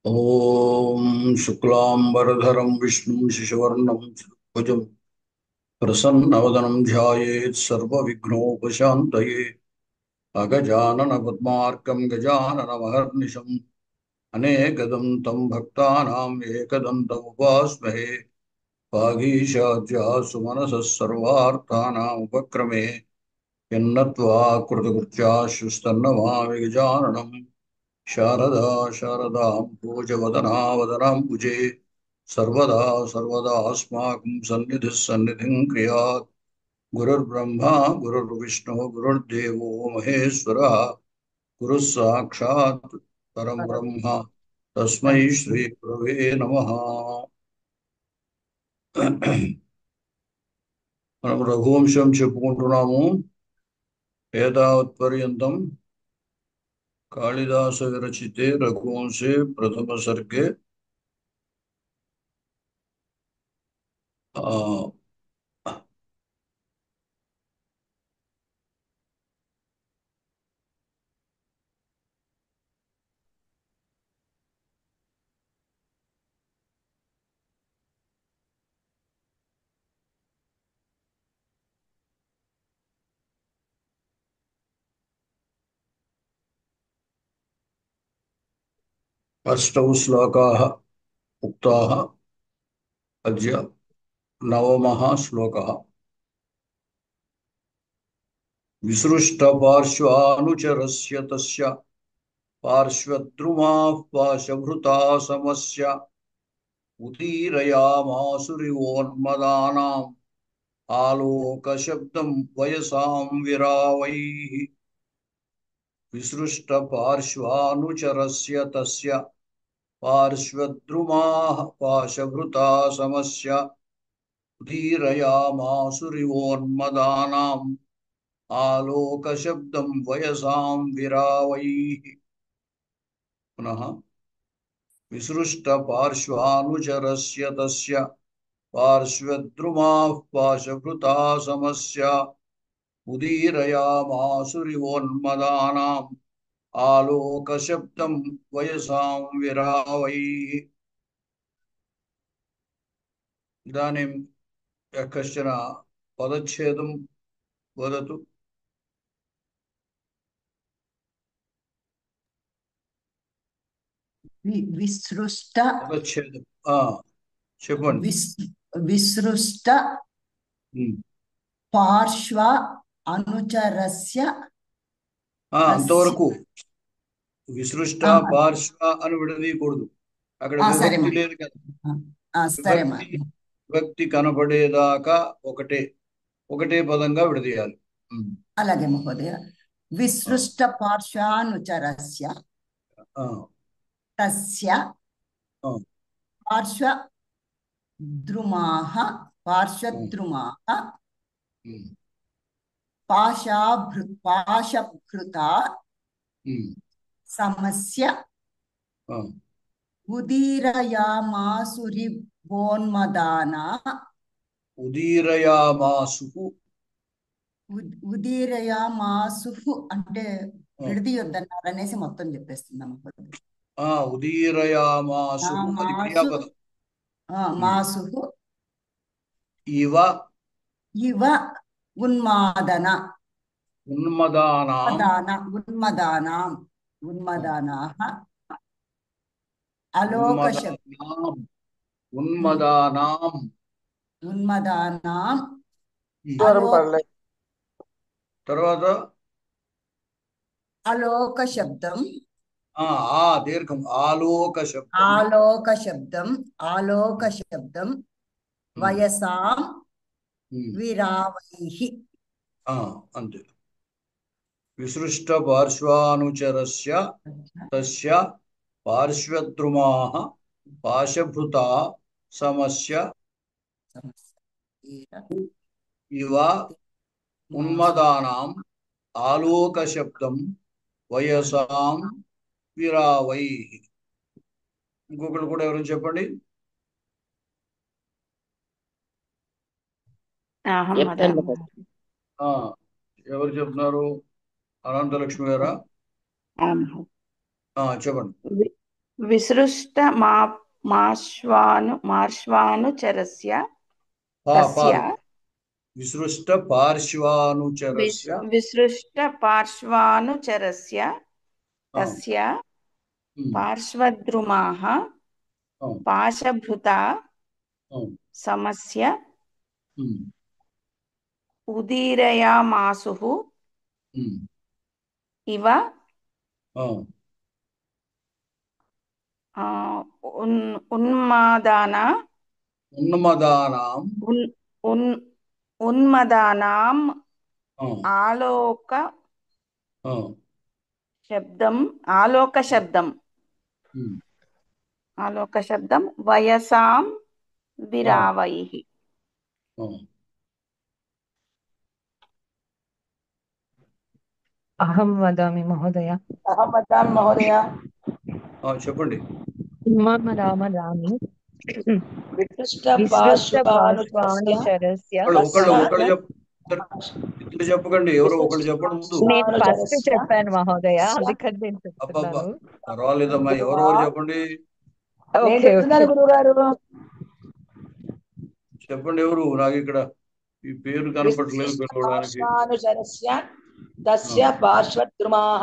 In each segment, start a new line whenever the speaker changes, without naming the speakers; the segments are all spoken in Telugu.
ఓం శుక్లాంబరధరం విష్ణుం శశివర్ణం చతుర్భుజం ప్రసన్నవదనం ధ్యాయేత్ సర్వవిఘ్నోపశాంతయే. అగజానన పద్మార్కం గజాననమహర్నిశం అనేకదం తం భక్తానాం ఏకదంతముపాస్మహే. వాగీశాద్యా సుమనసः సర్వార్థానాం ఉపక్రమే యన్నత్వా కృతకృత్యాశ్రుస్తన్నమామి గజాననం. శారదా శారదాం భోజవదనావదనాంబుజే సర్వదా సర్వదాస్మాకం సన్నిధిः సన్నిధిం క్రియాత్. గురుర్బ్రహ్మా గురుర్విష్ణుः గురుర్దేవో మహేశ్వరः గురుः సాక్షాత్ పరం బ్రహ్మ తస్మై శ్రీ గురవే నమః. మనం రఘువంశం చెప్పుకుంటున్నాము. ఏతావత్పర్యంతం కాళిదాస విరచితే రఘువంశే ప్రథమ సర్గే अष्टौ श्लोकाः उक्ताः. अद्य नवमः श्लोकः. विसृष्टपार्श्वानुचरस्य तस्य पार्श्वद्रुमाः पाशभृतासमस्य उदीरयामासुरिवोन्मदानाम् आलोकशब्दं वयसां विरावैः. विसृष्टपार्श्वानुचरस्य तस्य पार्श्वद्रुमाः पाशभृतासमस्य उदीरयामासुरिवोन्मदानाम् आलोकशब्दं वयसां विरावैः. पुनः विसृष्टपार्श्वानुचरस्य तस्य पार्श्वद्रुमाः पाशभृतासमस्य उदीरयामासुरिवोन्मदानाम् आलोकशब्दं वयसां विरावैः. इदानीं यः कश्चन पदच्छेदं वदतु.
विसृष्ट
पदच्छेदं చెప్పండి.
विसृष्ट पार्श्व अनुचरस्य
అంతవరకు విసృష్ట పార్శ్వ అని విడదీయకూడదు. అక్కడ విభక్తి లేదు కదా. విభక్తి కనబడేదాకా ఒకటే పదంగా విడదీయాలి.
అలాగే మహోదయ. విసృష్ట పార్శ్వానుచరస్య తస్య పార్శ్వద్రుమాః పాశభృతా సమస్య ఉదీరయామాసుః అంటే విడదీయొద్దన్నారు అనేసి మొత్తం చెప్పేస్తున్నాం. మాసుః
ఇవ
ఉన్మదానాః ఉన్మదానాం
తర్వాత
అలోక శబ్దం
దీర్ఘం ఆలోక శబ్దం
వయసాం విరావైః.
అంతే. విసృష్ట పార్శ్వానుచరస్య తస్య పార్శ్వద్రుమాః పాశభృతా సమస్య ఇవ ఉన్మదానాం ఆలోక శబ్దం వయసాం విరావైః. ఇంకొకరు కూడా ఎవరైనా చెప్పండి. ఎవరు చెప్తున్నారు? అనంతలక్ష్మి గారా? చెప్పండి.
విసృష్ట మార్ష్వానుచరస్య తస్య
విసృష్ట పార్శ్వానుచరస్య
విసృష్ట పార్శ్వానుచరస్య తస్య పార్శ్వద్రుమాః పాశభృతా సమస్య ఉదీరయామాసుః ఇవ ఉన్మదానాం ఆలోక శబ్దం వయసాం విరావైః.
అహం వదామి మహోదయ.
చెప్పండి.
మమ రామ రామి విసృష్టపార్శ్వానుచరస్య.
ఇద్దరు చెప్పకండి, ఎవరో ఒకళ్ళు చెప్పండి ముందు.
నేను ఫస్ట్ చెప్పాను మహోదయ, అందుకని నేను చెప్తున్నాను.
పర్వాలేదమ్మా, ఎవరెవరు చెప్పండి. చెప్పండి ఎవరు, నాకు ఇక్కడ ఈ పేరు కనపడలేదు పిలవడానికి.
తస్య పార్శ్వద్రుమాః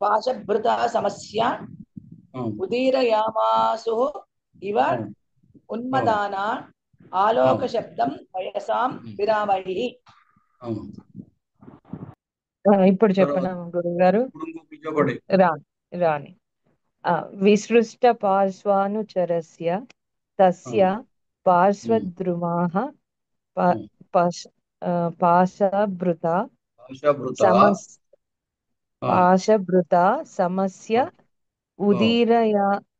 పాశభృతా సమస్య ఉదీరయామాసుః ఇవ ఉన్మదానా ఆలోక శబ్దం వయసాం విరావైః.
ఇప్పుడు చెప్పనా గురువు గారు? రాని విసృష్ట పార్శ్వానుచరస్య తస్య పార్శ్వద్రుమాః పాశభృతా సమస్య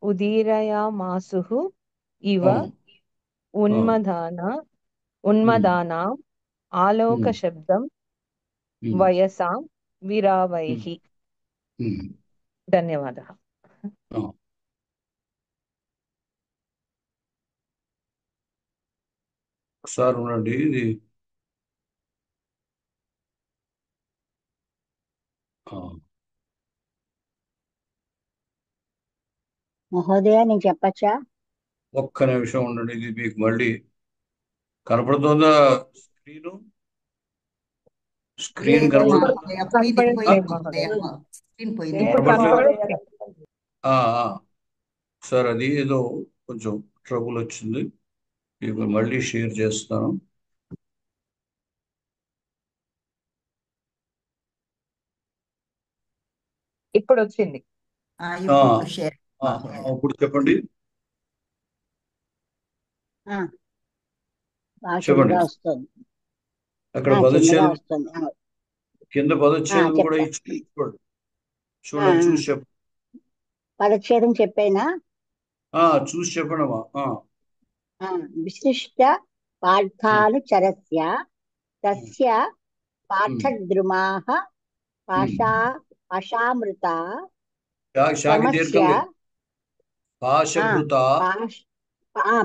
ఉదీరయామాసుః ఇవ ఉన్మదానాం ఆలోక శబ్దం వయసాం విరావైః. ధన్యవాదः.
ఒకసారి ఉండండి. ఇది
మహోదయ నేను చెప్పచ్చా?
ఒక్క నిమిషం ఉండండి. ఇది మీకు మళ్ళీ కనపడుతుందా స్క్రీన్ సార్ అది ఏదో కొంచెం ట్రబుల్ వచ్చింది. ఇప్పుడు మళ్ళీ షేర్ చేస్తాను.
ఇప్పుడు వచ్చింది.
ఇప్పుడు చెప్పండి. చెప్పండి. అక్కడ పదచ్ఛేదం కింద పదచ్ఛేదం కూడా ఇచ్చి చూడండి, చూసి చెప్పండి.
పదచ్ఛేదం చెప్పేనా?
చూసి చెప్పండమ్మా.
విశిష్ట పార్థానుచరస్య తస్య పార్థద్రుమాః పాశామృతా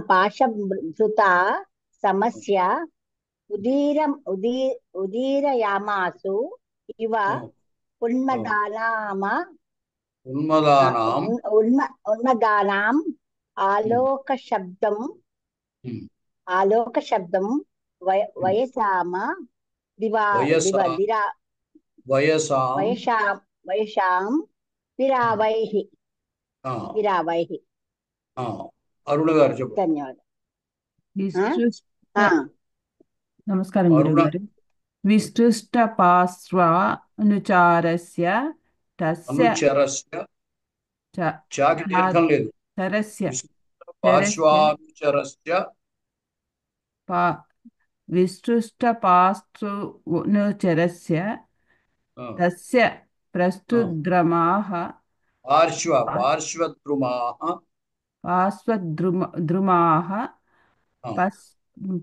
పాశభృతా సమస్య ఉదీరయామాసు ఇవ ఉన్మదానాం ఆలోక శబ్దం వయసామ వయసాం విరావైః.
అరుణ గారు చెప్పండి.
ధన్యవాదాలు.
నమస్కారం గురుగారు. విసృష్ట పార్శ్వానుచరస్య తస్య విసృష్ట పార్శ్వానుచరస్య తస్య పార్శ్వద్రుమాః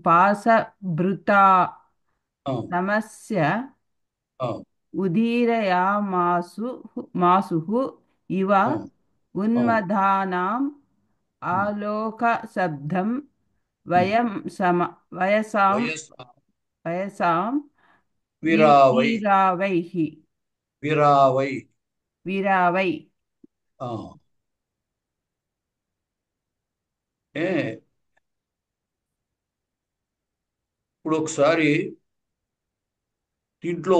పాశభృతా సమస్య ఉదీరయామాసుః ఇవ ఉన్మదానాం ఆలోక శబ్దం వయసాం విరావై.
ఏ ఇప్పుడు ఒకసారి దీంట్లో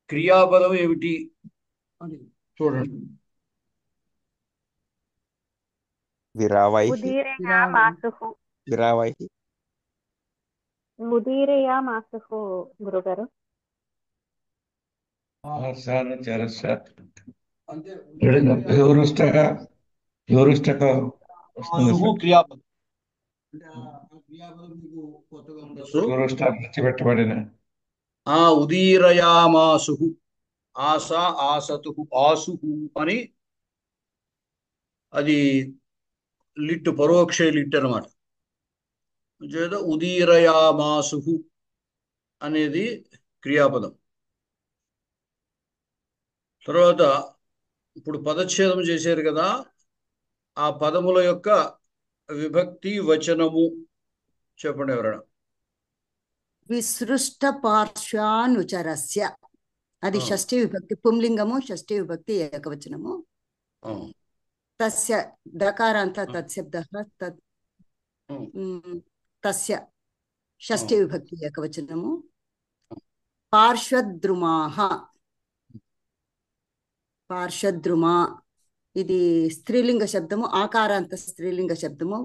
క్రియాపదం ఏమిటి అని చూడండి.
విరావైః
ఉదీరయామాసుః
విరావైః
ఉదీరయామాసుః గురుగారు.
అంతే.
వస్తుంది
క్రియాపదం అంటే ఆ క్రియాపదం మీకు కొత్తగా ఉండొచ్చు.
పెట్టబడిన
ఉదీరయామాసు ఆస ఆసతు ఆసు అని అది లిట్ పరోక్ష లిట్ అనమాట. చేత ఉదీరయామాసు అనేది క్రియాపదం. తర్వాత ఇప్పుడు పదచ్ఛేదం చేశారు కదా, ఆ పదముల యొక్క విభక్తి వచనము చెప్పండి ఎవరైనా.
విసృష్ట పార్శ్వానుచరస్య, అది షష్ఠి విభక్తి పుంలింగము, షష్ఠి విభక్తి ఏకవచనము. తస్య దకారాంత తత్శబ్దః తస్య షష్ఠి విభక్తి ఏకవచనము. పార్శ్వద్రుమాః, పార్శ్వద్రుమా ఇది స్త్రీలింగ శబ్దము, ఆకారాంత స్త్రీలింగ శబ్దము,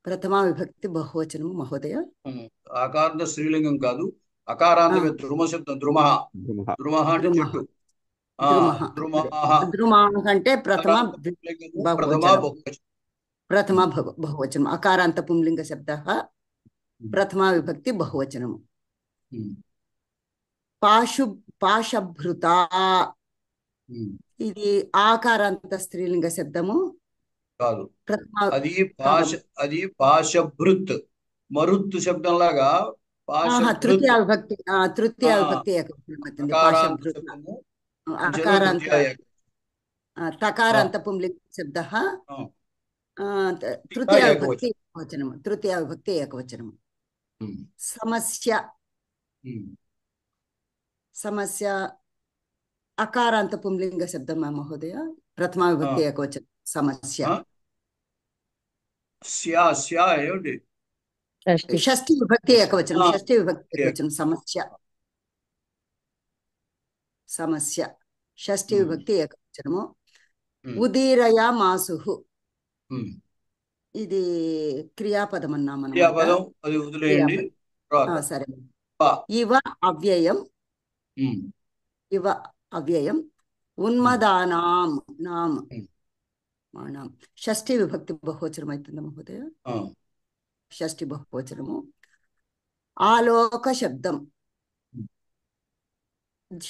ప్రథమా విభక్తి బహువచనము మహోదయ.
ఆకారాంత స్త్రీలింగం కాదు, అకారాంతమే ద్రుమ శబ్దం. ద్రుమ ద్రుమ అంటే చెట్టు.
ద్రుమా అంటే ప్రథమ
బహువచనం.
ప్రథమ బహువచనం. అకారాంత పుంలింగ శబ్దః ప్రథమా విభక్తి బహువచనము. పాశభృత ఇది ఆకారాంత స్త్రీలింగ శబ్దము
కాదు, అది పాశభృత్ మరుత్ శబ్దం లాగా
తృతీయ విభక్తి, తృతీయ విభక్తి ఏకవచనం. అకారాంత తకారాంత పుంలింగ శబ్దః తృతీయ విభక్తి ఏకవచనము. తృతీయ విభక్తి ఏకవచనము. సమస్య, సమస్య అకారాంత పుంలింగ శబ్దం మహోదయ, ప్రథమా విభక్తి ఏకవచనం. సమస్య
ఏమిటి?
షష్ఠి విభక్తి ఏకవచనం. షష్ఠి విభక్తి ఏకవచనం. సమస్య, సమస్య షష్ఠి విభక్తి ఏకవచనము. ఉదీరయామాసు ఇది క్రియాపదం అన్నాం. సరే. ఇవ అవ్యయం, ఇవ అవ్యయం. ఉన్మదానాం నాం మానాం షష్ఠి విభక్తి బహువచనం అవుతుంది మహోదయ. షష్ఠి బహువచనము. ఆలోక శబ్దం,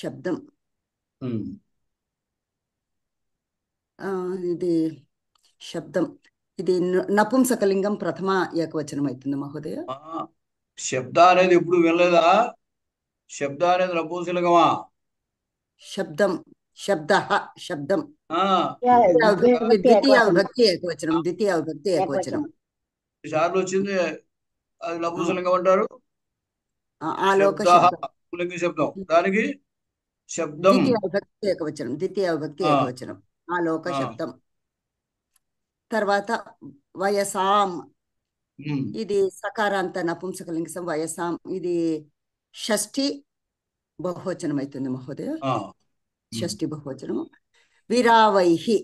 శబ్దం ఇది శబ్దం, ఇది నపుంసకలింగం ప్రథమ ఏకవచనం అవుతుంది మహోదయ.
శబ్ద అనేది ఎప్పుడు వినలేదా? శబ్ద అనేది నపుంసకలింగమా? శబ్దం,
శబ్ద, శబ్దం ద్వితీయ విభక్తి ఏకవచనం. ద్వితీయ విభక్తి ఏకవచనం
సార్లు వచ్చింది, అది నపుంసకలింగం అంటారు.
ఆలోక
శబ్దం, దానికి శబ్దం
ద్వితీయ విభక్తి ఏకవచనం. ద్వితీయ విభక్తి ఏకవచనం ఆలోక శబ్దం. తర్వాత వయసాం, ఇది సకారాంత నపుంసకలింగం. వయసాం ఇది షష్ఠి బహువచనం అవుతుంది మహోదయ. షష్ఠి బహువచనము. విరావైహి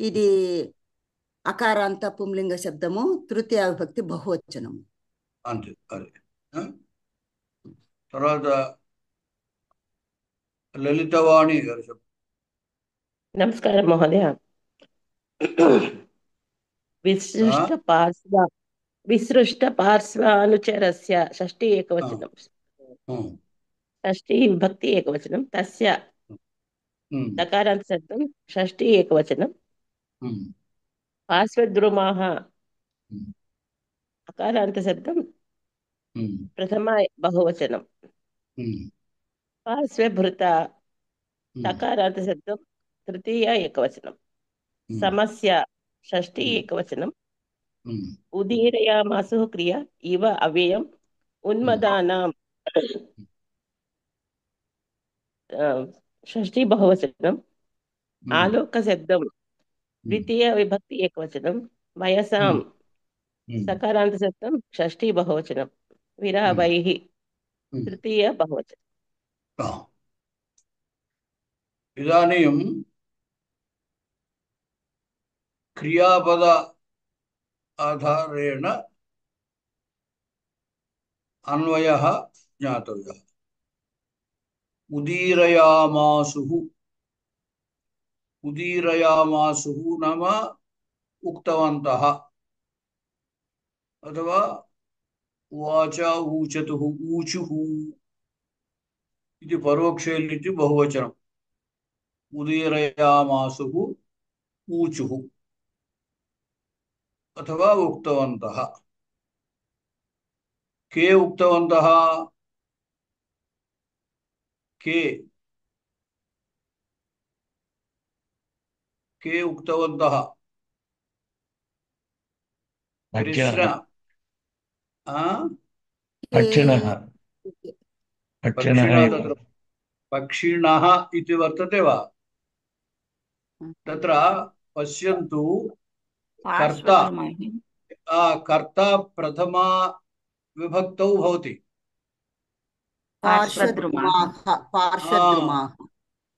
ఇది అకారాంత పుంలింగ శబ్దము, తృతీయ విభక్తి బహువచనము.
అంతే. తర్వాత లలితవాణి గారు చెప్పు.
నమస్కారం మహోదయ. విసృష్ట పార్శ్వానుచరస్య షష్ఠి ఏకవచనం. షష్ఠి విభక్తి ఏకవచనం. తస్య దకారాంత శబ్దం షష్ఠి ఏకవచనం. పార్శ్వద్రుమాః అకారాంత శబ్దం ప్రథమ బహువచనం. పార్శ్వభృత తకారాంత శబ్దం తృతీయ ఏకవచనం. సమస్య షష్ఠి ఏకవచనం. ఉదీరయామాసు క్రియ. ఇవ అవ్యయం. ఉన్మదానాం షష్ఠి బహువచనం. ఆలోక శబ్దం ద్వితీయ విభక్తి ఏకవచనం. वयसां सकारान्तशब्दं षष्ठी बहुवचनं विरावैः तृतीय बहुवचनं।
इदानीं क्रियापद आधारेण अन्वयः ज्ञातव्यः। उदीरयामासुः, उदीरयामासुः नाम उक्तवन्तः अथवा उवाच ऊचतुः ऊचुः इति परोक्षे लिटि बहुवचनम्। उदीरयामासुः ऊचुः अथवा उक्तवन्तः। के उक्तवन्तः? के उक्तवन्तः? प्रश्न
पक्षिणः
पक्षिणः तत्र पक्षिणः इति वर्तते वा? तत्र पश्यन्तु, कर्ता कर्ता प्रथमा विभक्तौ भवति।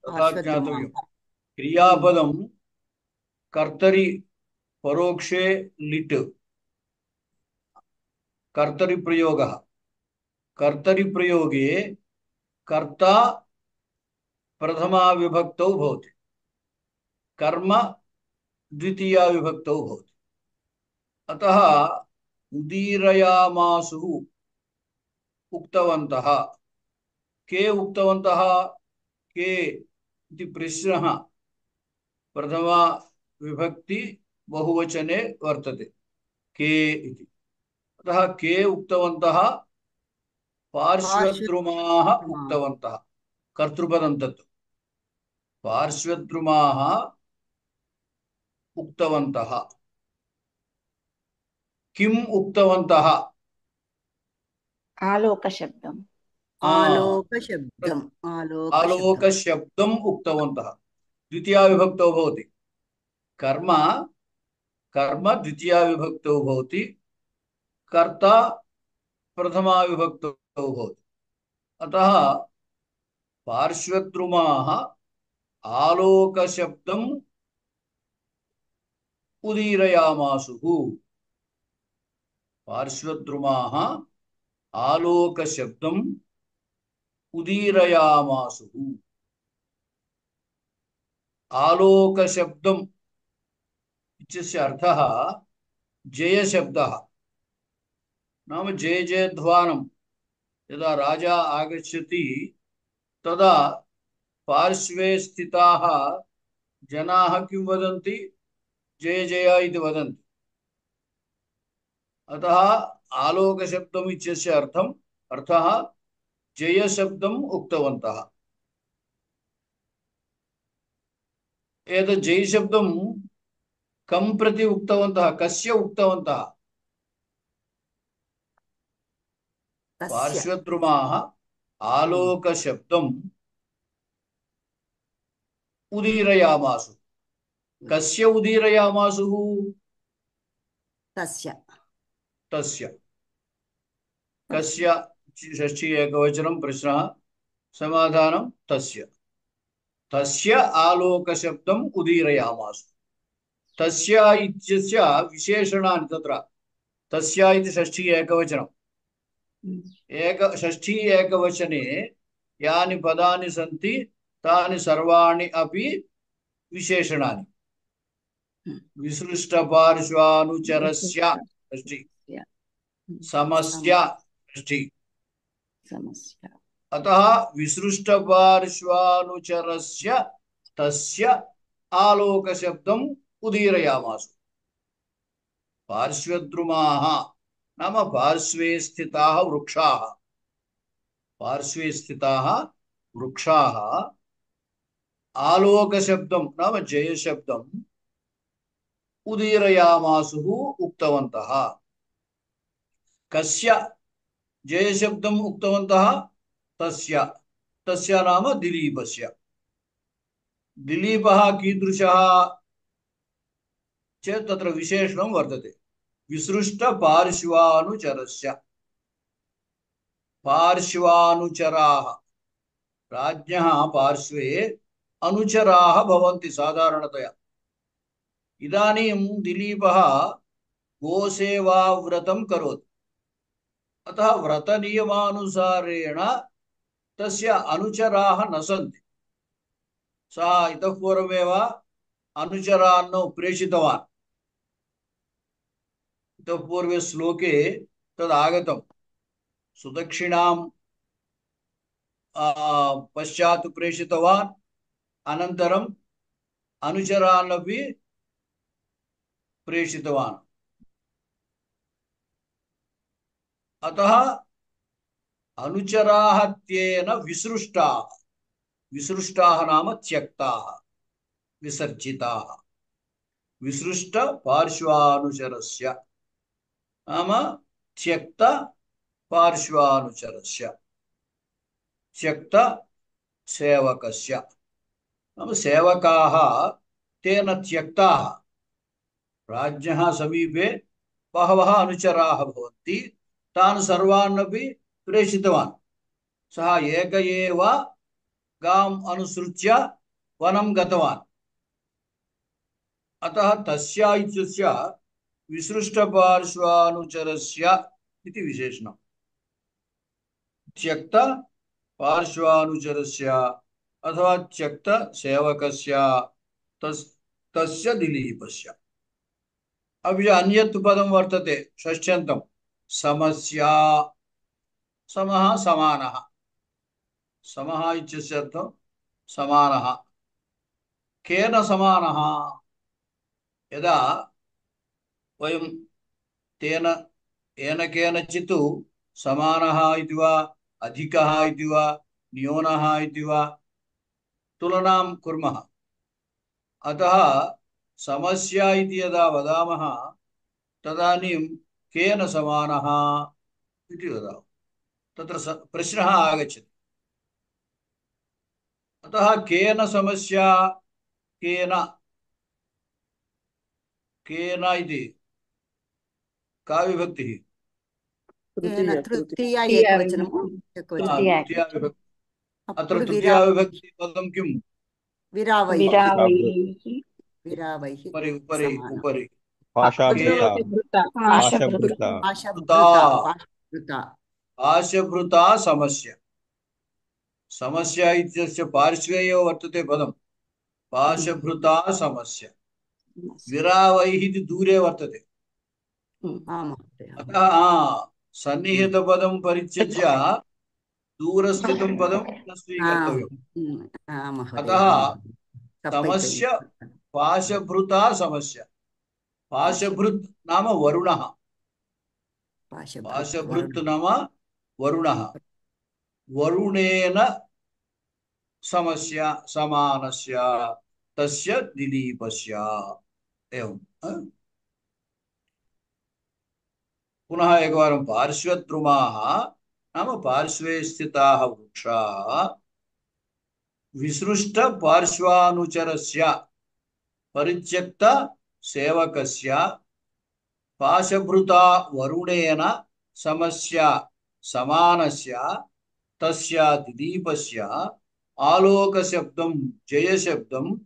तथा ज्ञातव्यम्। क्रियापदं कर्तरि परोक्षे लिट् कर्तरिप्रयोगः। कर्तरिप्रयोगे कर्ता प्रथमा विभक्तौ भवति, कर्म द्वितीया विभक्तौ भवति। अतः उदीरयामासुः उक्तवन्तः। के उक्तवन्तः? के इति प्रश्नः प्रथमा विभक्ति बहुवचने वर्तते, के इति। अतः के उक्तवन्तः? पार्श्वद्रुमाः उक्तवन्तः। कर्तृपदं तत्। पार्श्वद्रुमाः उक्तवन्तः। किम् उक्तवन्तः?
आलोकशब्दम्
आलोकशब्दम् उक्तवन्तः। द्वितीया विभक्तौ भवति। कर्म कर्म द्वितीया विभक्तौ भवति, कर्ता प्रथमा विभक्तौ भवति। अतः पार्श्वद्रुमाः आलोकशब्दम् उदीरयामासुः। पार्श्वद्रुमाः आलोकशब्दम् उदीरयामासुः। आलोकशब्दम् इत्यस्य अर्थः जयशब्दः। नाम जय जयध्वानं यदा राजा आगच्छति तदा पार्श्वे स्थिताः जनाः किं वदन्ति? जय जय इति वदन्ति। अतः आलोकशब्दम् इत्यस्य अर्थः जयशब्दम् उक्तवन्तः। एतत् जयशब्दं कं प्रति उक्तवन्तः? कस्य उक्तवन्तः? पार्श्वद्रुमाः आलोकशब्दम् उदीरयामासु। कस्य उदीरयामासुः?
तस्य
तस्य। कस्य षष्ठी एकवचनं प्रश्नः, समाधानं तस्य। तस्य आलोकशब्दम् उदीरयामासु। तस्य इत्यस्य विशेषणानि तत्र। तस्य इति षष्ठी एकवचनं। षष्ठी एकवचने यानि पदानि सन्ति तानि सर्वाणि अपि विशेषणानि। विसृष्टपार्श्वानुचरस्य षष्ठी, समस्य षष्ठी। अतः विसृष्टपार्श्वानुचरस्य तस्य आलोकशब्दम् उदीरयामासु। पार्श्वद्रुमाः नाम पार्श्वे स्थिताः वृक्षाः। पार्श्वे स्थिताः वृक्षाः आलोकशब्दं नाम जयशब्दम् उदीरयामासुः उक्तवन्तः। कस्य जयशब्दम् उक्तवन्तः? तस्य। तस्य नाम दिलीपस्य। दिलीपः कीदृशः? चेत् तत्र विशेषणं वर्तते विसृष्टपार्श्वानुचरस्य पार्श्वानुचराः राज्ञः पार्श्वे अनुचराः भवन्ति साधारणतया इदानीं दिलीपः गोसेवाव्रतं करोति अतः व्रतनियमानुसारेण तस्य अनुचराः न सन्ति सः इतः पूर्वमेव अनुचरान् प्रेषितवान् इतः पूर्वे श्लोके तदागतं सुदक्षिणां पश्चात् प्रेषितवान् अनन्तरम् अनुचरान् अपि प्रेषितवान् अतः अनुचराः तेन विसृष्टाः विसृष्टाः नाम त्यक्ताः विसर्जिताः विसृष्ट पार्श्वानुचरस्य नाम त्यक्त पार्श्वानुचरस्य त्यक्त सेवकस्य नाम सेवकाः तेन त्यक्ताः राज्ञः समीपे बहवः अनुचराः भवन्ति तान् सर्वान् अपि प्रेषितवान् सः एक एव गाम् अनुसृत्य वनं गतवान् अतः तस्य इत्यस्य विसृष्टपार्श्वानुचरस्य इति विशेषणम् त्यक्त पार्श्वानुचरस्य अथवा त्यक्त सेवकस्य तस्य दिलीपस्य अभी अन्यत् पदं वर्तते षष्ठ्यन्तं समस्या समः समानः समः इत्यस्य अर्थं समानः केन समानः यदा वयं तेन येन केनचित् समानः इति वा अधिकः इति वा न्यूनः इति वा तुलनां कुर्मः अतः समस्या इति यदा वदामः तदानीं केन समानः इति वदामः तत्र प्रश्नः आगच्छति अतः केन समस्या केन केन इति का विभक्तिः
तृतीया एकवचनं
तृतीया विभक्ति अत्र तृतीया विभक्ति पदं किं
विरावैः
उपरि उपरि उपरि पाशभृता समस्या समस्या इत्यस्य पार्श्वे एव वर्तते पदं पाशभृता समस्या विरावैः इति दूरे वर्तते अतः सन्निहितपदं परित्यज्य दूरस्थितं पदं न स्वीकर्तव्यम् अतः समस्या पाशभृता समस्या पाशभृत् नाम वरुणः पाशभृत् नाम वरुणः वरुणेन समस्या समानस्य तस्य दिलीपस्य एवं पुनः एकवारं पार्श्वद्रुमाः नाम पार्श्वे स्थिताः वृक्षाः विसृष्ट पार्श्वानुचरस्य परित्यक्त सेवकस्य पाशभृता वरुणेन समस्या समानस्य तस्य दिलीपस्य आलोकशब्दं जयशब्दम्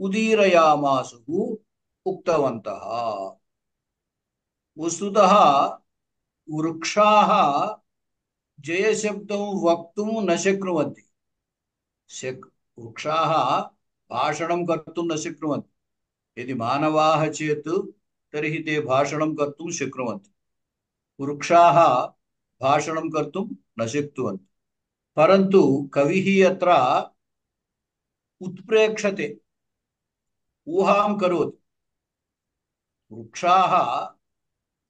उदीरयामासुः उक्तवन्तः वस्तुतः वृक्षाः जयशब्दं वक्तुं न शक्नुवन्ति वृक्षाः भाषणं कर्तुं न शक्नुवन्ति यदि मानवाः चेत् तर्हि ते भाषणं कर्तुं शक्नुवन्ति वृक्षाः भाषणं कर्तुं न शक्नुवन्ति परन्तु कविः अत्र उत्प्रेक्षते ऊहां करोति वृक्षाः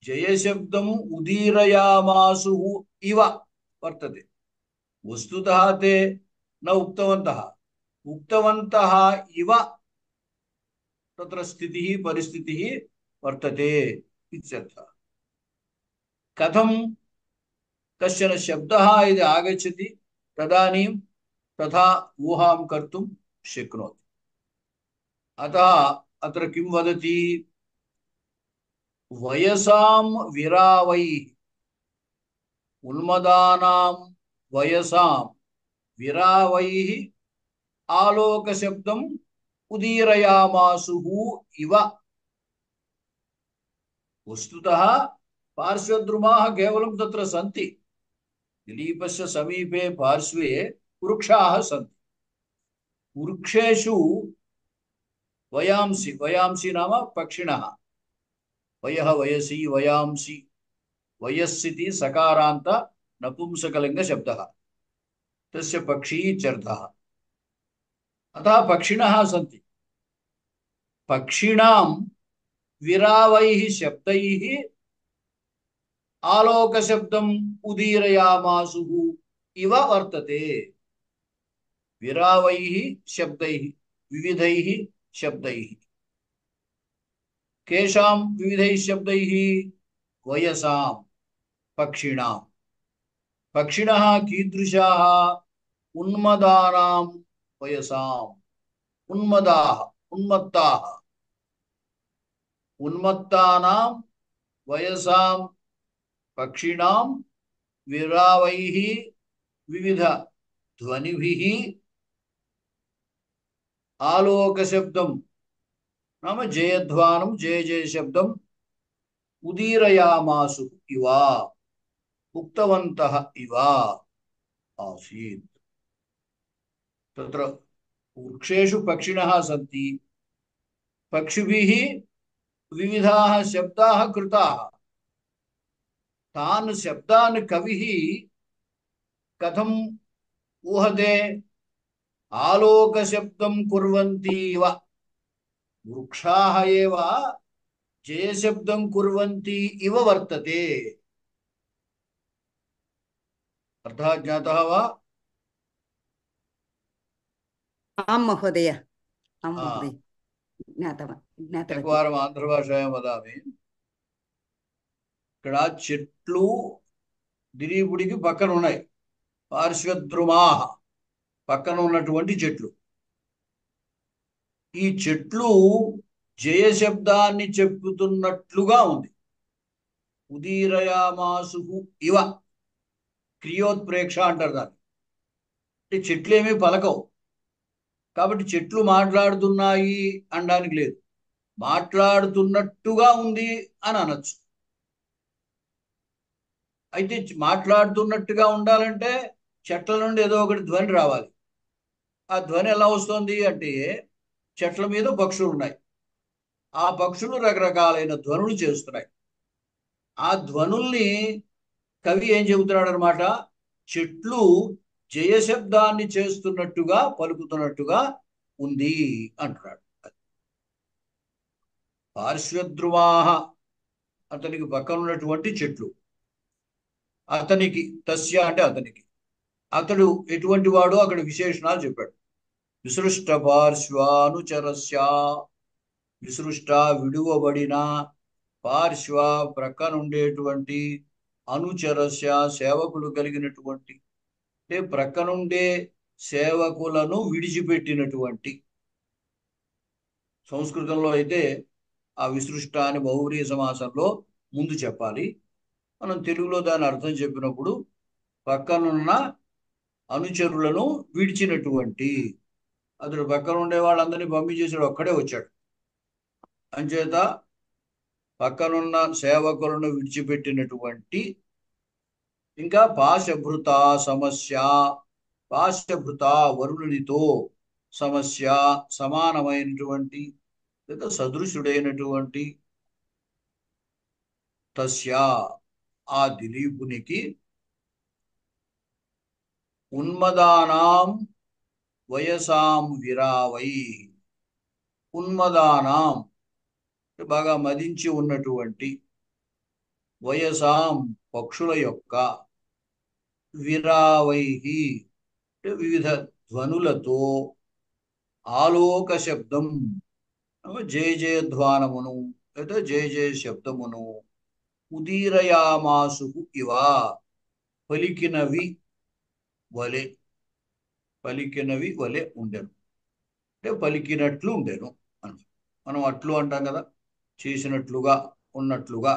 जयशब्दम् उदीरयामासुः इव वर्तते वस्तुतः ते न उक्तवन्तः उक्तवन्तः इव तत्र स्थितिः परिस्थितिः वर्तते इत्यर्थः कथं कश्चन शब्दः यदि आगच्छति तदानीं तथा ऊहां कर्तुं शक्नोति अतः अत्र किं वदति వయసాం విరావై ఉన్మదానాం వయసాం విరావై ఆలోక శబ్దం ఉదీరయామాసు ఇవ. వస్తుతః పార్శ్వద్రుమాः కేవలం తత్ర సంతి. दिलीपस्य समीपे पार्श्वे वृक्षाः सन्ति. वृक्षेषु वयांसि, वयांसि नाम पक्षिणः. वयः वयसि वयांसि, वयस्सिति सकारान्त नपुंसकलिङ्ग शब्दः, तस्य पक्षी इत्यर्थः. अतः पक्षिणः सन्ति. पक्षिणां विरावैः शब्दैः आलोक शब्दम उदीरयामासु इव वर्तते. विरावैः शब्दैः विविधैः शब्दैः. केषां विविधैः शब्दैः? वयसां पक्षिणां. पक्षिणः कीदृशाः? उन्मदानां वयसाम्. उन्मदाः उन्मत्ताः. उन्मत्तानां वयसां पक्षिणां विरावैः विविध ध्वनिभिः आलोक शब्दं नाम जयध्वानं जय जय शब्दं उदीरयामासु इव उक्तवन्तः इव आसीत्. तत्र वृक्षेषु पक्षिणः सन्ति. पक्षिभिः विविधाः शब्दाः कृताः. तान् शब्दान् कविः कथम् ऊहते? आलोक शब्दं कुर्वन्ति इव. वृक्षाः एव जय शब्दं कुर्वन्ति इव वर्तते. अर्थः ज्ञातः वा?
आं महोदय, आं महोदय, ज्ञातवती.
एकवारम् आन्ध्रभाषायां वदामि. ఇక్కడ చెట్లు దిలీపుడికి పక్కన ఉన్నాయి. పార్శ్వద్రుమాహ పక్కన ఉన్నటువంటి చెట్లు. ఈ చెట్లు జయ శబ్దాన్ని చెప్పుతున్నట్లుగా ఉంది. ఉదీరయామాసు ఇవ క్రియోత్ప్రేక్ష అంటారు దాన్ని. అంటే చెట్లు ఏమీ పలకవు కాబట్టి చెట్లు మాట్లాడుతున్నాయి అనడానికి లేదు, మాట్లాడుతున్నట్టుగా ఉంది అని అనొచ్చు. అయితే మాట్లాడుతున్నట్టుగా ఉండాలంటే చెట్ల నుండి ఏదో ఒకటి ధ్వని రావాలి. ఆ ధ్వని ఎలా వస్తుంది అంటే చెట్ల మీద పక్షులు ఉన్నాయి. ఆ పక్షులు రకరకాలైన ధ్వనులు చేస్తున్నాయి. ఆ ధ్వనుల్ని కవి ఏం చెబుతున్నాడు అనమాట, చెట్లు జయశబ్దాన్ని చేస్తున్నట్టుగా పలుకుతున్నట్టుగా ఉంది అంటున్నాడు. పార్శ్వద్రుమాహ అతనికి పక్కన ఉన్నటువంటి చెట్లు. అతనికి తస్య అంటే అతనికి, అతడు ఎటువంటి వాడో అక్కడ విశేషణాలు చెప్పాడు. విసృష్ట పార్శ్వానుచరస్య, విసృష్ట విడువబడిన, పార్శ్వ ప్రక్కనుండేటువంటి, అనుచరస్య సేవకులు కలిగినటువంటి, అంటే ప్రక్కనుండే సేవకులను విడిచిపెట్టినటువంటి. సంస్కృతంలో అయితే ఆ విసృష్ట అని బహువ్రీహి సమాసంలో ముందు చెప్పాలి. మనం తెలుగులో దాని అర్థం చెప్పినప్పుడు పక్కనున్న అనుచరులను విడిచినటువంటి. అతడు పక్కన ఉండే వాళ్ళందరినీ పంపించేసాడు, ఒక్కడే వచ్చాడు. అంచేత పక్కనున్న సేవకులను విడిచిపెట్టినటువంటి. ఇంకా పాశభృత సమస్య, పాశభృత వరుణునితో, సమస్య సమానమైనటువంటి లేదా సదృశుడైనటువంటి, తస్య ఆ దిలీపునికి, ఉన్మదానాం వయసాం విరావై, ఉన్మదానాం బాగా మదించి ఉన్నటువంటి, వయసాం పక్షుల యొక్క, విరావైహి వివిధ ధ్వనులతో, ఆలోక శబ్దం జయ జయధ్వానమును లేదా జయ జయ శబ్దమును, ఉదీరయామాసు ఇవ పలికినవి వలె, పలికినవి వలె ఉండెను. అంటే పలికినట్లు ఉండెను అని. మనం అట్లు అంటాం కదా, చేసినట్లుగా ఉన్నట్లుగా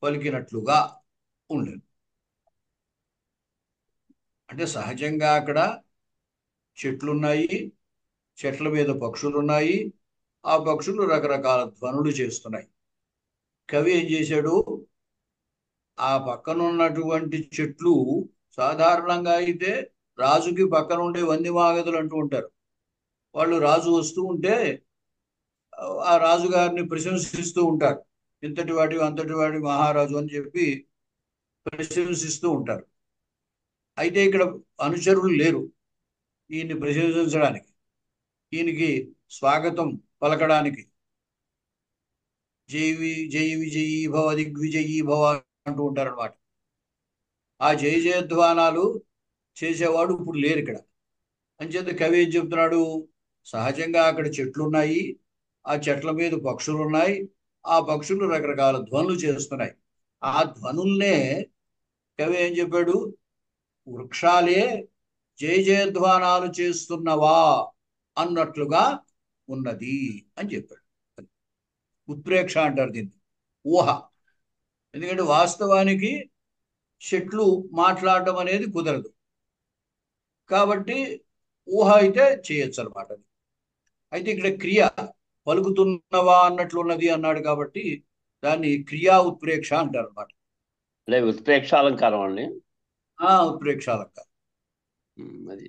పలికినట్లుగా ఉండేది. అంటే సహజంగా అక్కడ చెట్లున్నాయి, చెట్ల మీద పక్షులున్నాయి, ఆ పక్షులు రకరకాల ధ్వనులు చేస్తున్నాయి. కవి ఏం చేశాడు, ఆ పక్కన ఉన్నటువంటి చెట్లు సాధారణంగా అయితే రాజుకి పక్కన ఉండే వంది మాగదులు అంటూ ఉంటారు. వాళ్ళు రాజు వస్తూ ఉంటే ఆ రాజుగారిని ప్రశంసిస్తూ ఉంటారు. ఇంతటి వాడి అంతటి వాడి మహారాజు అని చెప్పి ప్రశంసిస్తూ ఉంటారు. అయితే ఇక్కడ అనుచరులు లేరు ఈయన్ని ప్రశంసించడానికి, ఈయనకి స్వాగతం పలకడానికి. జై విజయీ భవ దిగ్విజయీ భవ అంటూ ఉంటారనమాట. ఆ జయ జయధ్వానాలు చేసేవాడు ఇప్పుడు లేరు ఇక్కడ. అంచేత కవి ఏం చెప్తున్నాడు, సహజంగా అక్కడ చెట్లున్నాయి, ఆ చెట్ల మీద పక్షులు ఉన్నాయి, ఆ పక్షులు రకరకాల ధ్వనులు చేస్తున్నాయి. ఆ ధ్వనుల్నే కవి ఏం చెప్పాడు, వృక్షాలే జయ జయధ్వానాలు చేస్తున్నవా అన్నట్లుగా ఉన్నది అని చెప్పాడు. ఉత్ప్రేక్ష అంటారు దీన్ని, ఊహ. ఎందుకంటే వాస్తవానికి చెట్లు మాట్లాడడం అనేది కుదరదు, కాబట్టి ఊహ అయితే చేయొచ్చు అనమాట. అయితే ఇక్కడ క్రియ పలుకుతున్నవా అన్నట్లు ఉన్నది అన్నాడు కాబట్టి దాన్ని క్రియా ఉత్ప్రేక్ష అంటారు అనమాట.
అంటే ఉత్ప్రేక్ష అలంకారం అండి.
ఉత్ప్రేక్ష అలంకారం.
అది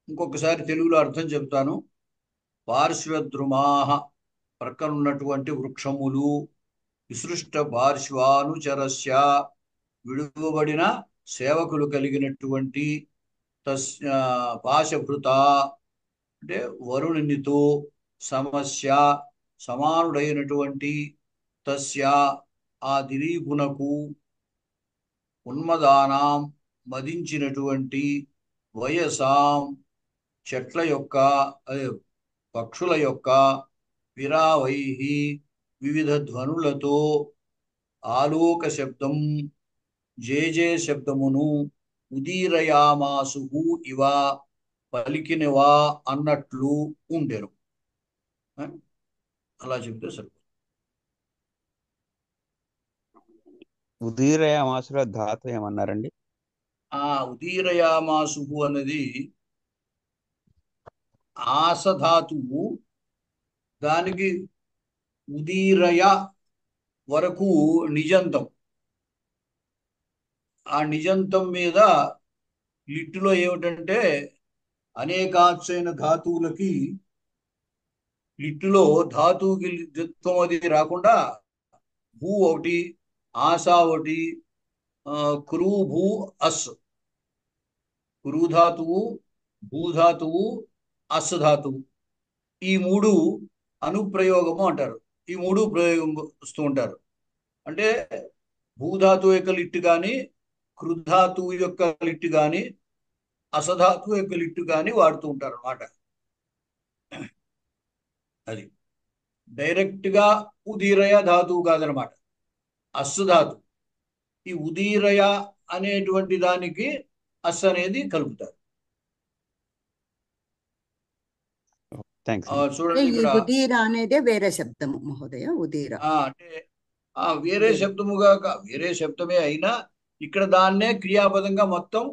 ఇంకొకసారి తెలుగులో అర్థం చెప్తాను. పార్శ్వద్రుమాహ, ప్రక్కనున్నటువంటి వృక్షములు, విసృష్ట పార్శ్వానుచరస్య, విడువబడిన సేవకులు కలిగినటువంటి, పాశభృత అంటే వరుణునితో, సమస్య సమానుడైనటువంటి, తస్య ఆ దిలీపునకు, ఉన్మదానాం మదించినటువంటి, వయసాం చెట్ల యొక్క పక్షుల యొక్క, విరావైహి వివిధ ధ్వనులతో, ఆలోక శబ్దం జేజే శబ్దమును, ఉదీరయామాసు ఇవ పలికినవా అన్నట్లు ఉండెను. అలా చెప్తే సరిపోతుంది.
ఉదీరయామాసులో ధాతు ఏమన్నారండి?
ఉదీరయామాసు అన్నది ఆసధాతువు, దానికి ఉదీరయ వరకు నిజంతం. ఆ నిజంతం మీద లిట్టులో ఏమిటంటే అనేకాక్షైన ధాతువులకి లిట్టులో ధాతువుకి దిత్వం అది రాకుండా భూ ఒకటి, ఆశా ఒకటి, క్రూ భూ అస్, క్రూధాతువు, భూధాతువు, అస్ ధాతువు, ఈ మూడు అనుప్రయోగము అంటారు. ఈ మూడు ప్రయోగిస్తూ ఉంటారు. అంటే భూధాతువు యొక్క లిట్టు కానీ, కృధాతువు యొక్క లిట్టు కానీ, అసధాతువు యొక్క లిట్టు కానీ వాడుతూ ఉంటారు అన్నమాట. అది డైరెక్ట్ గా ఉదీరయ ధాతువు కాదనమాట, అస్సు ధాతు. ఈ ఉదీరయ అనేటువంటి దానికి అస్ అనేది కలుపుతారు. చూడండి ఇక్కడ
ఉదీర అనేదే వేరే శబ్దము మహోదయ. ఉదీర
అంటే వేరే శబ్దముగా, వేరే శబ్దమే అయినా ఇక్కడ దాన్నే క్రియాపదంగా మొత్తం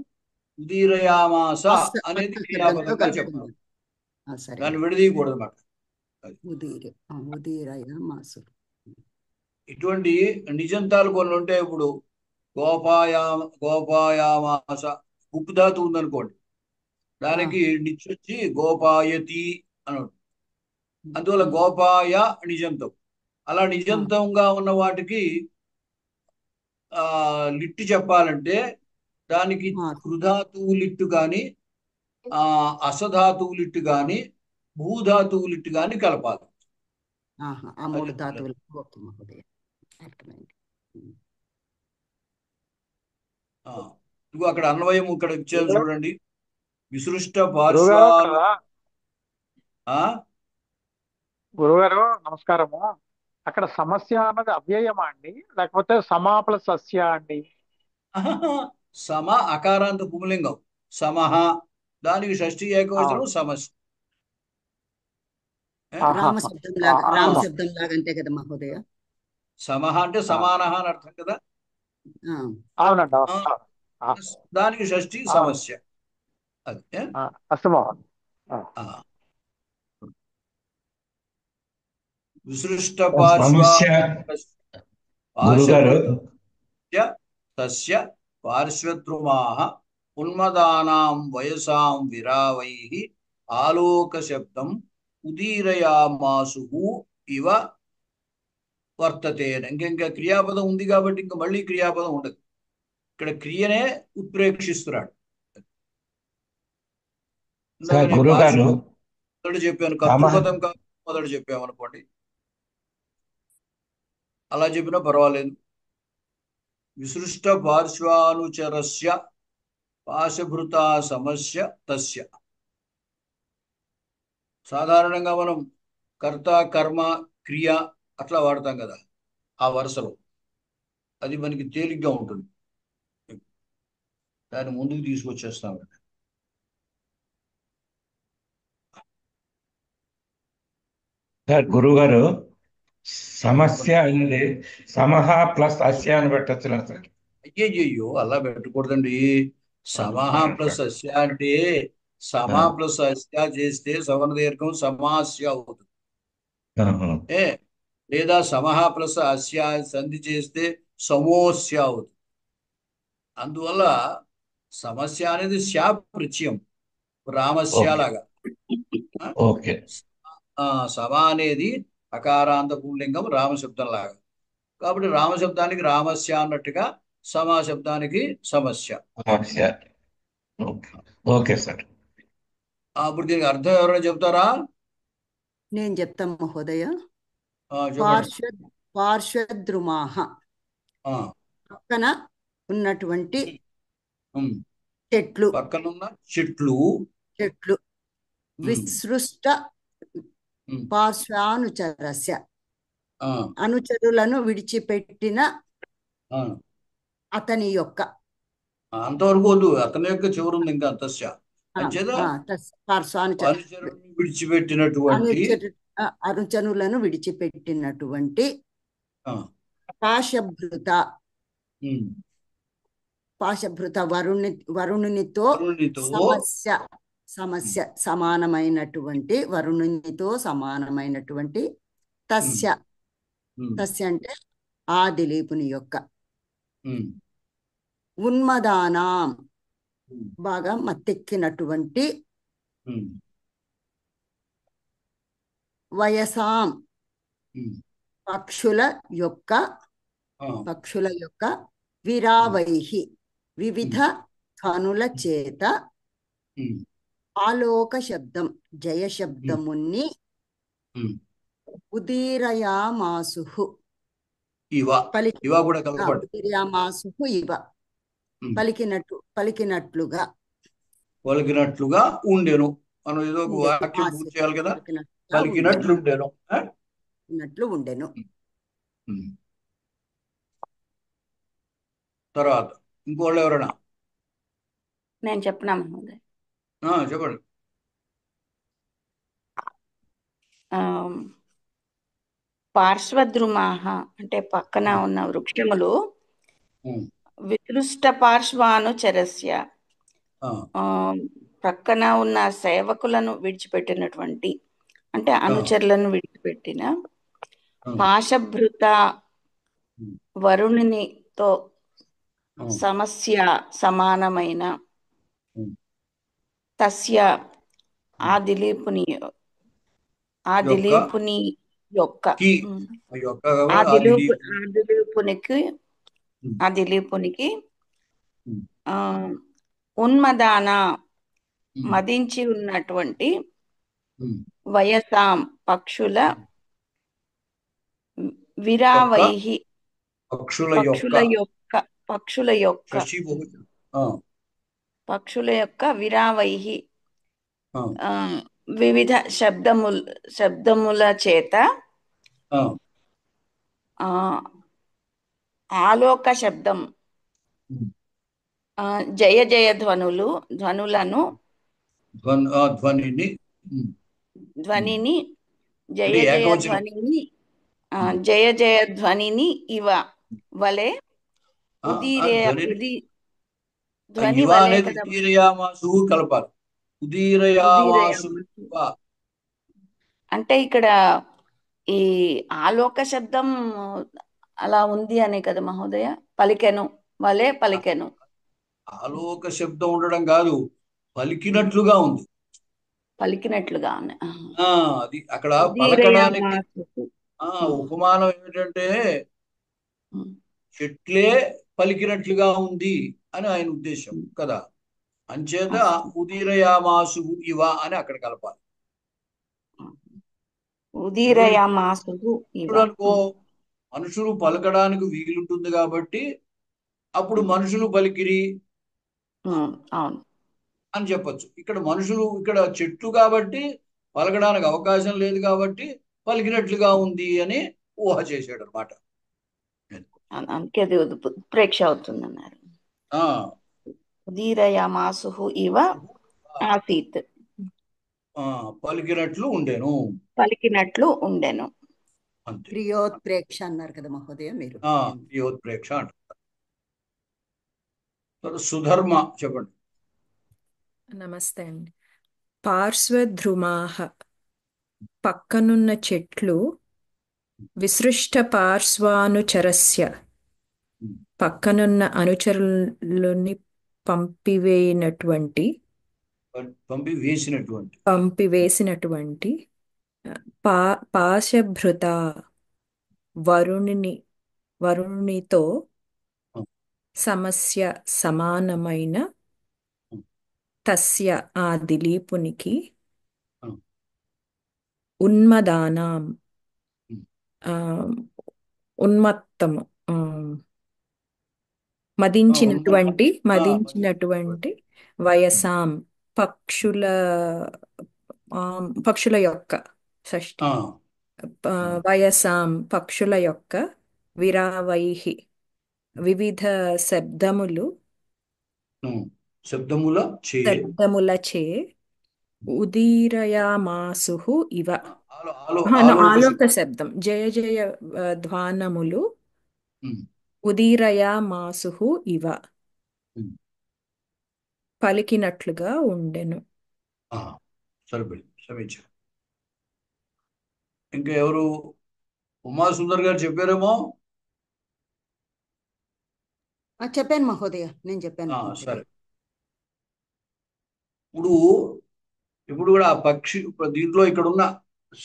ఉదీరయామాస అనేది క్రియాపదంగా చెప్పాలి. దాన్ని విడదీయకూడదు అన్నమాట. ఇటువంటి నిజంతాలు కొన్ని ఉంటాయి. ఇప్పుడు గోపాయామాస ఉప్పు ధాతు ఉందనుకోండి, దానికి నిచ్చొచ్చి గోపాయతి అని, అందువల్ల గోపాయ నిజంతం. అలా నిజంతంగా ఉన్న వాటికి లిట్టు చెప్పాలంటే దానికి కృధాతువు లిట్టు కానీ, అసధాతువు లిట్టు కానీ, భూధాతువు లిట్టు కానీ కలపాలి.
ఆ మూడు ధాతువులు.
ఇగో అక్కడ అన్వయం ఇక్కడ ఇచ్చారు చూడండి. విసృష్ట పార్శ్వాలు.
గురుగారు నమస్కారము. అక్కడ సమస్య అన్నది అవ్యయమా అండి, లేకపోతే సమాపల సస్య అండి?
సమ అకారాంత పుంలింగం సమహ, దానికి షష్ఠి ఏకవచనం సమస్య.
రామ శబ్దం లాగా, రామ శబ్దం లాగా అంతే కదా మహోదయ.
సమః అంటే సమానః అని అర్థం కదా.
అవునండి.
దానికి షష్ఠి సమస్య. అది
అస్తు మహోదయ.
విసృష్ట తస్య పార్శ్వద్రుమాః ఉన్మదానాం వయసాం విరావైః ఆలోక శబ్దం ఉదీరయామాసు ఇవ వర్తతే. ఇంకా క్రియాపదం ఉంది కాబట్టి ఇంకా మళ్ళీ క్రియాపదం ఉండదు. ఇక్కడ క్రియనే ఉత్ప్రేక్షిస్తున్నాడు. మొదటి చెప్పాను కర్తృపదం కాదు, మొదటి చెప్పామనుకోండి, అలా చెప్పినా పర్వాలేదు. విసృష్ట పార్శ్వానుచరస్య పాశభృత సమస్య తస్య. సాధారణంగా మనం కర్త, కర్మ, క్రియ అట్లా వాడతాం కదా ఆ వరుసలో. అది మనకి తేలిగ్గా ఉంటుంది. దాన్ని ముందుకు తీసుకొచ్చేస్తాం.
గురువు గారు, సమస్య అనేది సమహ ప్లస్ అస్య అని పెట్టచ్చు సార్?
అయ్యో అలా పెట్టకూడదండి. సమహ ప్లస్ అస్య అంటే సమ ప్లస్ అస్య చేస్తే సవర్ణ దీర్ఘం సమాస్య అవుతుంది. లేదా సమహ ప్లస్ అస్య సంధి చేస్తే సమోస్య అవుతుంది. అందువల్ల సమస్య అనేది శా ప్రత్యయం, రామస్య లాగా. సమ అనేది అకారాంత పుల్లింగం రామశబ్దం లాగా. కాబట్టి రామశబ్దానికి రామస్య అన్నట్టుగా సమాశబ్దానికి సమస్య.
Okay sir.
అప్పుడు దీనికి అర్థం ఎవరైనా చెప్తారా?
నేను చెప్తాను మహోదయ. పార్శ్వద్రుమాః పక్కన ఉన్నటువంటి చెట్లు,
పక్కనున్న చెట్లు
విసృష్ట పార్శ్వానుచరస్య అనుచరులను విడిచిపెట్టిన అతని యొక్క.
అంతవరకు వద్దు, అతని యొక్క చివరుంది ఇంకా తస్య. విడిచిపెట్టినటువంటి
అనుచరులను విడిచిపెట్టినటువంటి పాశభృత వరుణునితో సమస్య సమానమైనటువంటి, వరుణునితో సమానమైనటువంటి తస్య అంటే ఆ దిలీపుని యొక్క ఉన్మదానాం బాగా మత్తెక్కినటువంటి వయసాం పక్షుల యొక్క విరావైహి వివిధ ధ్వనుల చేత ఆలోక శబ్దం జయ శబ్దముని ఉదీరయామాసు ఉదీరయామాసు ఇవ పలికినట్లుగా
ఉండెను. మనం ఏదో ఒక వాక్యం పూర్తి చేయాలి కదా. పలికినట్లు ఉండెను. తర్వాత ఇంకోళ్ళు ఎవరైనా?
నేను చెప్పనా మహోదయ?
చెప్పండి.
పార్శ్వద్రుమాః అంటే పక్కన ఉన్న వృక్షములు విసృష్ట పార్శ్వానుచరస్య ప్రక్కన ఉన్న సేవకులను విడిచిపెట్టినటువంటి, అంటే అనుచరులను విడిచిపెట్టిన పాశభృత వరుణునితో సమస్య సమానమైన తస్య ఆ దిలీపుని యొక్క ఆ దిలీపునికి ఉన్మదాన మదించి ఉన్నటువంటి వయసాం పక్షుల విరావైహి పక్షుల యొక్క విరావైహి వివిధ శబ్దముల చేత ఆలోక శబ్దం జయ జయ ధ్వనులను ధ్వనిని జయ
ఇది
జయ
ఏకవచనం.
ధ్వనిని జయ జయ ధ్వనిని ఇవ వలె ఉదీరే
ధ్వని
ధ్వని
ఇవ
వలె
అనేది
కదా
ఉదీరయామాసు కలపాలి. ఉదీరయామాసు ఇవ.
అంటే ఇక్కడ ఈ ఆలోక శబ్దం అలా ఉంది అనే కదా మహోదయ. పలికెను వలె పలికెను.
ఆలోక శబ్దం ఉండడం కాదు, పలికినట్లుగా ఉంది.
పలికినట్లుగా
అది అక్కడ పలకడానికి ఉపమానం ఏమిటంటే చెట్లే పలికినట్లుగా ఉంది అని ఆయన ఉద్దేశం కదా. అంచేత ఉదీరయామాసు ఇవ అని అక్కడ కలపాలి.
ఉదీరయామాసు
అనుకో మనుషులు పలకడానికి వీలుంటుంది కాబట్టి అప్పుడు మనుషులు పలికిరి అని చెప్పొచ్చు. ఇక్కడ మనుషులు ఇక్కడ చెట్లు కాబట్టి పలకడానికి అవకాశం లేదు కాబట్టి పలికినట్లుగా ఉంది అని ఊహ చేశాడు అనమాట.
అందుకే అది ఉత్ప్రేక్ష అవుతుంది అన్నారు. ఉదీరయామాసు ఇవ ఆసీత్,
పలికినట్లు ఉండెను.
ప్రియోత్ప్రేక్ష అన్నారు కదా మహోదయ మీరు.
ప్రియోత్ప్రేక్ష అంటారు. సుధర్మ చెప్పండి.
నమస్తే అండి. పార్శ్వద్రుమాః పక్కనున్న చెట్లు, విసృష్ట పార్శ్వానుచరస్య పక్కనున్న అనుచరులని పంపివేసినటువంటి పాశభృత వరుణితో సమస్య సమానమైన తస్య ఆ దిలీపునికి ఉన్మదానాం ఉన్మత్తము మదించినటువంటి వయసాం పక్షుల యొక్క షష్ఠి వయసాం పక్షుల యొక్క విరావైహి వివిధ శబ్దములచే ఉదీరయామాసుః ఇవ. ఆలోక శబ్దం జయ జయ ధ్వానములు ఉదీరయామాసుః ఇవ పలికినట్లుగా ఉండెను.
సరిపోయింది. ఇంకా ఎవరు? ఉమాసుందర్ గారు చెప్పారేమో.
చెప్పాను మహోదయ, నేను చెప్పాను.
సరే. ఇప్పుడు కూడా ఆ పక్షి దీంట్లో ఇక్కడ ఉన్న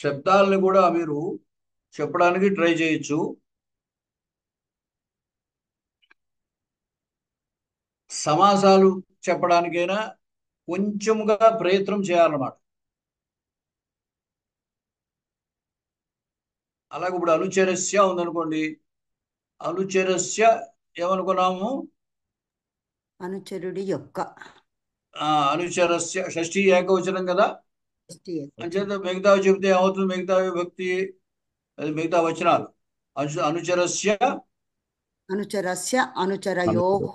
శబ్దాలని కూడా మీరు చెప్పడానికి ట్రై చేయొచ్చు. సమాసాలు చెప్పడానికైనా కొంచెముగా ప్రయత్నం చేయాలన్నమాట. అలాగే ఇప్పుడు అనుచరస్య ఉందనుకోండి, అనుచరస్య ఏమనుకున్నాము?
అనుచరుడి యొక్క.
అనుచరస్య షష్ఠి ఏకవచనం కదా. అంచేత మిగతా చెబితే ఏమవుతుంది? మిగతా విభక్తి, అది మిగతా వచనాలు. అనుచరస్య
అనుచరయోః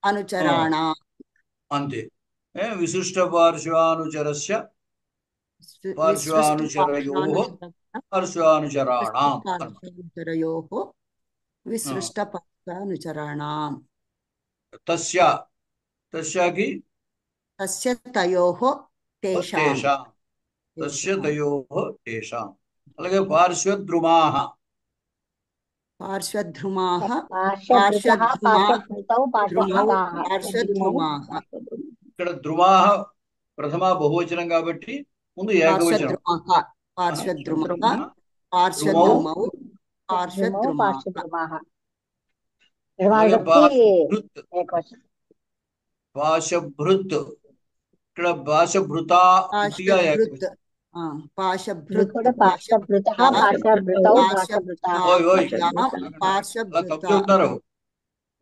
అనుచరాణాం
అంతే. విశిష్ట పార్శ్వానుచరస్య పార్శ్వానుచరయోః
పార్శ్వానుచరాణాం విసృష్ట పార్శ్వానుచరాణాం.
తస్యకి
తయోః తేషాం.
అలాగే పార్శ్వద్రుమాః ఇక్కడ ద్రుమాః ప్రథమ బహువచనం కాబట్టి ముందు ఏకవచనం. పాశభృత్ ఇక్కడ పాశభృత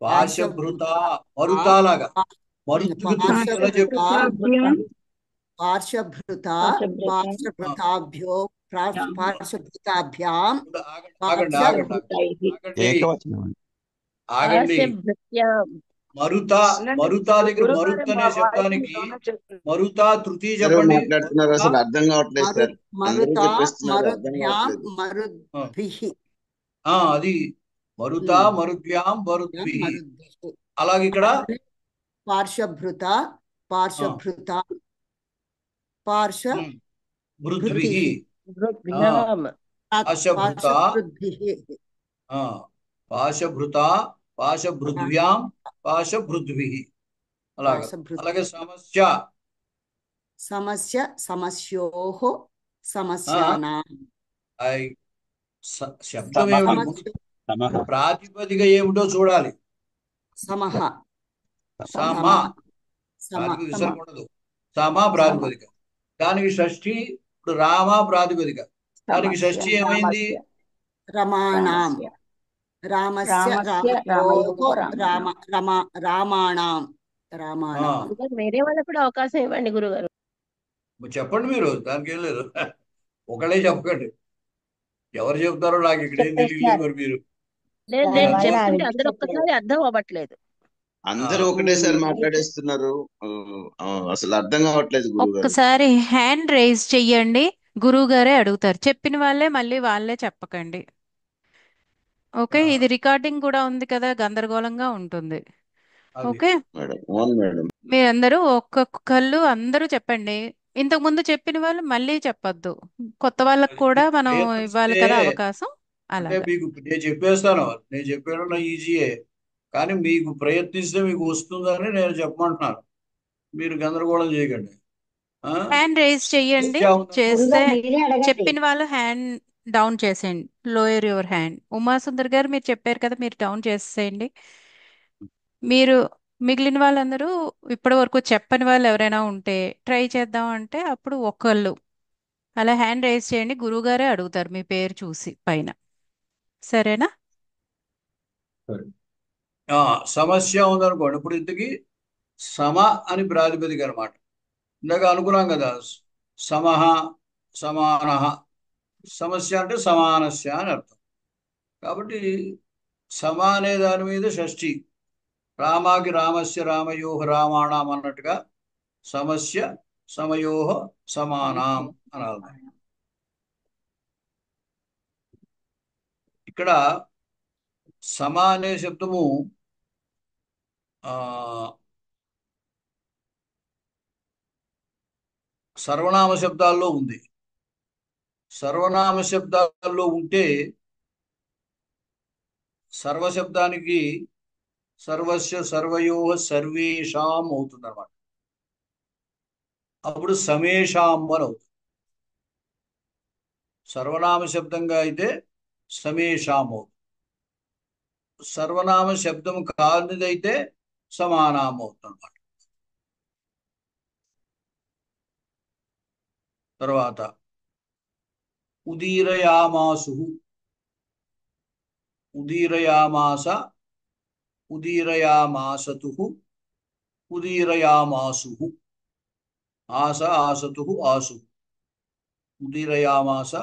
పాశభృత మరుతాలాగా
ఏకవచనం.
ఆగండి. మరుత మరుత దగ్గర మరుత్ అనే శబ్దానికి మరుత తృతీయ
అందరూ
చెప్పండి.
మాట్లాడుతున్నారు, అసలు అర్థం కావట్లేదు సార్. అందరూ
మరుత
చెప్పేస్తున్నారు, అర్థం
మరుద్భ్యాం
కావట్లేదు.
మరుద్భిః.
అది మరుత మరుద్భ్యాం మరుద్భిః.
మరుద్భిః.
అలాగే ఇక్కడ
పార్శ్వభృత పార్శ్వభృత
భృద్భిః పాశభృత పాశభృత పాశభృద్భ్యాం పాశభృద్భిః. అలాగే సమస్య
సమస్య సమస్యోః సమస్యానాం.
శబ్దం ఏమిటి, ప్రాతిపదిక ఏమిటో చూడాలి.
సమః
సమ ప్రాతిపదిక విసర్గ ఉండదు. సమ ప్రాతిపదిక, దానికి షష్ఠి. ఇప్పుడు రామ ప్రాతిపదిక, దానికి షష్ఠి ఏమైంది?
రమాణాం. రామస్య రామయోః రామాణాం.
వేరే వాళ్ళకు కూడా అవకాశం ఇవ్వండి గురుగారు.
చెప్పండి మీరు, దానికి ఏం లేదు. ఒకళ్ళే చెప్పకండి, ఎవరు చెప్తారో నాకు ఇక్కడ ఏం తెలియలేదు. మరి మీరు
నేను చెప్తుంటే అందరూ ఒక్కసారి అర్థం అవ్వట్లేదు.
అందరూ ఒకటేసారి మాట్లాడేస్తున్నారు, అసలు అర్థం కావట్లేదు గురుగారు.
ఒక్కసారి హ్యాండ్ రైజ్ చెయ్యండి, గురువు గారే అడుగుతారు. చెప్పిన వాళ్ళే మళ్ళీ వాళ్ళే చెప్పకండి. ఓకే, ఇది రికార్డింగ్ కూడా ఉంది కదా, గందరగోళంగా ఉంటుంది. ఓకే, మీరందరూ ఒక్కొక్కళ్ళు అందరూ చెప్పండి. ఇంతకు ముందు చెప్పిన వాళ్ళు మళ్ళీ చెప్పొద్దు, కొత్త వాళ్ళకు కూడా మనం ఇవ్వాలి కదా అవకాశం.
అంటే
అలాగే
మీకు నేను చెప్పేస్తాను, నేను చెప్పాను నా ఈజీయే, కానీ మీకు ప్రయత్నిస్తే మీకు వస్తుందని నేను చెప్పమంటున్నాను. మీరు గందరగోళం చేయకండి.
హ్యాండ్ రైజ్ చెయ్యండి, చేస్తే చెప్పిన వాళ్ళు హ్యాండ్ డౌన్ చేసేయండి. Lower your hand. ఉమాసుందర్ గారు మీరు చెప్పారు కదా, మీరు డౌన్ చేసేయండి. మీరు మిగిలిన వాళ్ళందరూ ఇప్పటి వరకు చెప్పని వాళ్ళు ఎవరైనా ఉంటే ట్రై చేద్దాం అంటే అప్పుడు ఒకళ్ళు అలా హ్యాండ్ రైజ్ చేయండి, గురువుగారే అడుగుతారు మీ పేరు చూసి పైన. సరేనా?
సమస్య ఉందనుకోండి, ఇప్పుడు ఇంతకి సమ అని ప్రాతిపదిక అనమాట. ఇందాక అనుకున్నాం కదా, సమహ సమాన. సమస్య అంటే సమానస్య అని అర్థం. కాబట్టి సమ అనే దాని మీద షష్ఠి, రామాకి రామస్య రామయోహ రామాణం అన్నట్టుగా సమస్య సమయోహ సమానాం అనాలి. ఇక్కడ సమ అనే శబ్దము సర్వనామ శబ్దాల్లో ఉంది. సర్వనామ శబ్దాల్లో ఉంటే సర్వశబ్దానికి సర్వస్య సర్వయోహ సర్వేషాం అవుతుంది అన్నమాట. అప్పుడు సమేషాం అని అవుతుంది. సర్వనామ శబ్దంగా అయితే సమేషాం అవుతుంది. సర్వనామ శబ్దం కానిదైతే సమానాం అవుతుంది అన్నమాట. తర్వాత ఉదీరయామాసు, ఉదీరయామాస, ఉదీరయామాసతు, ఉదీరయామాసు. ఆస ఆసతు ఆసు. ఉదీరయామాస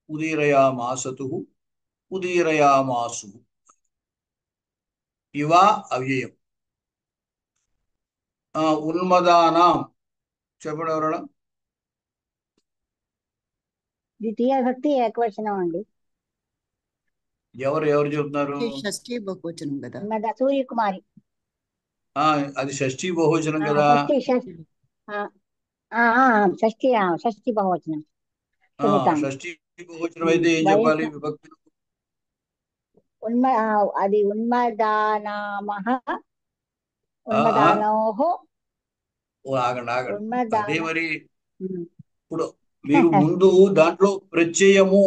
ఉదీరయామాసతు ఉదీరయామాసు. ఇవ అవ్యయం. ఉన్మదానాం చెప్పండి ఎవరైనా.
ద్వితీయ భక్తి ఏకవచనం అండి.
ఎవరు ఎవరు చెప్తున్నారు?
షష్ఠీ బహువచనం కదా.
సూర్యకుమారి.
అది షష్ఠీ బహువచనం కదా.
షష్ఠీ షష్ఠీ బహువచనం.
షష్ఠీ బహువచనం అయితే ఏం చెప్పాలి? విభక్తి
అది ఉన్మదానామః ఉన్మదానోః.
ఆగండి ఆగండి, అదే మరి. ఇప్పుడు మీరు ముందు దాంట్లో ప్రత్యయము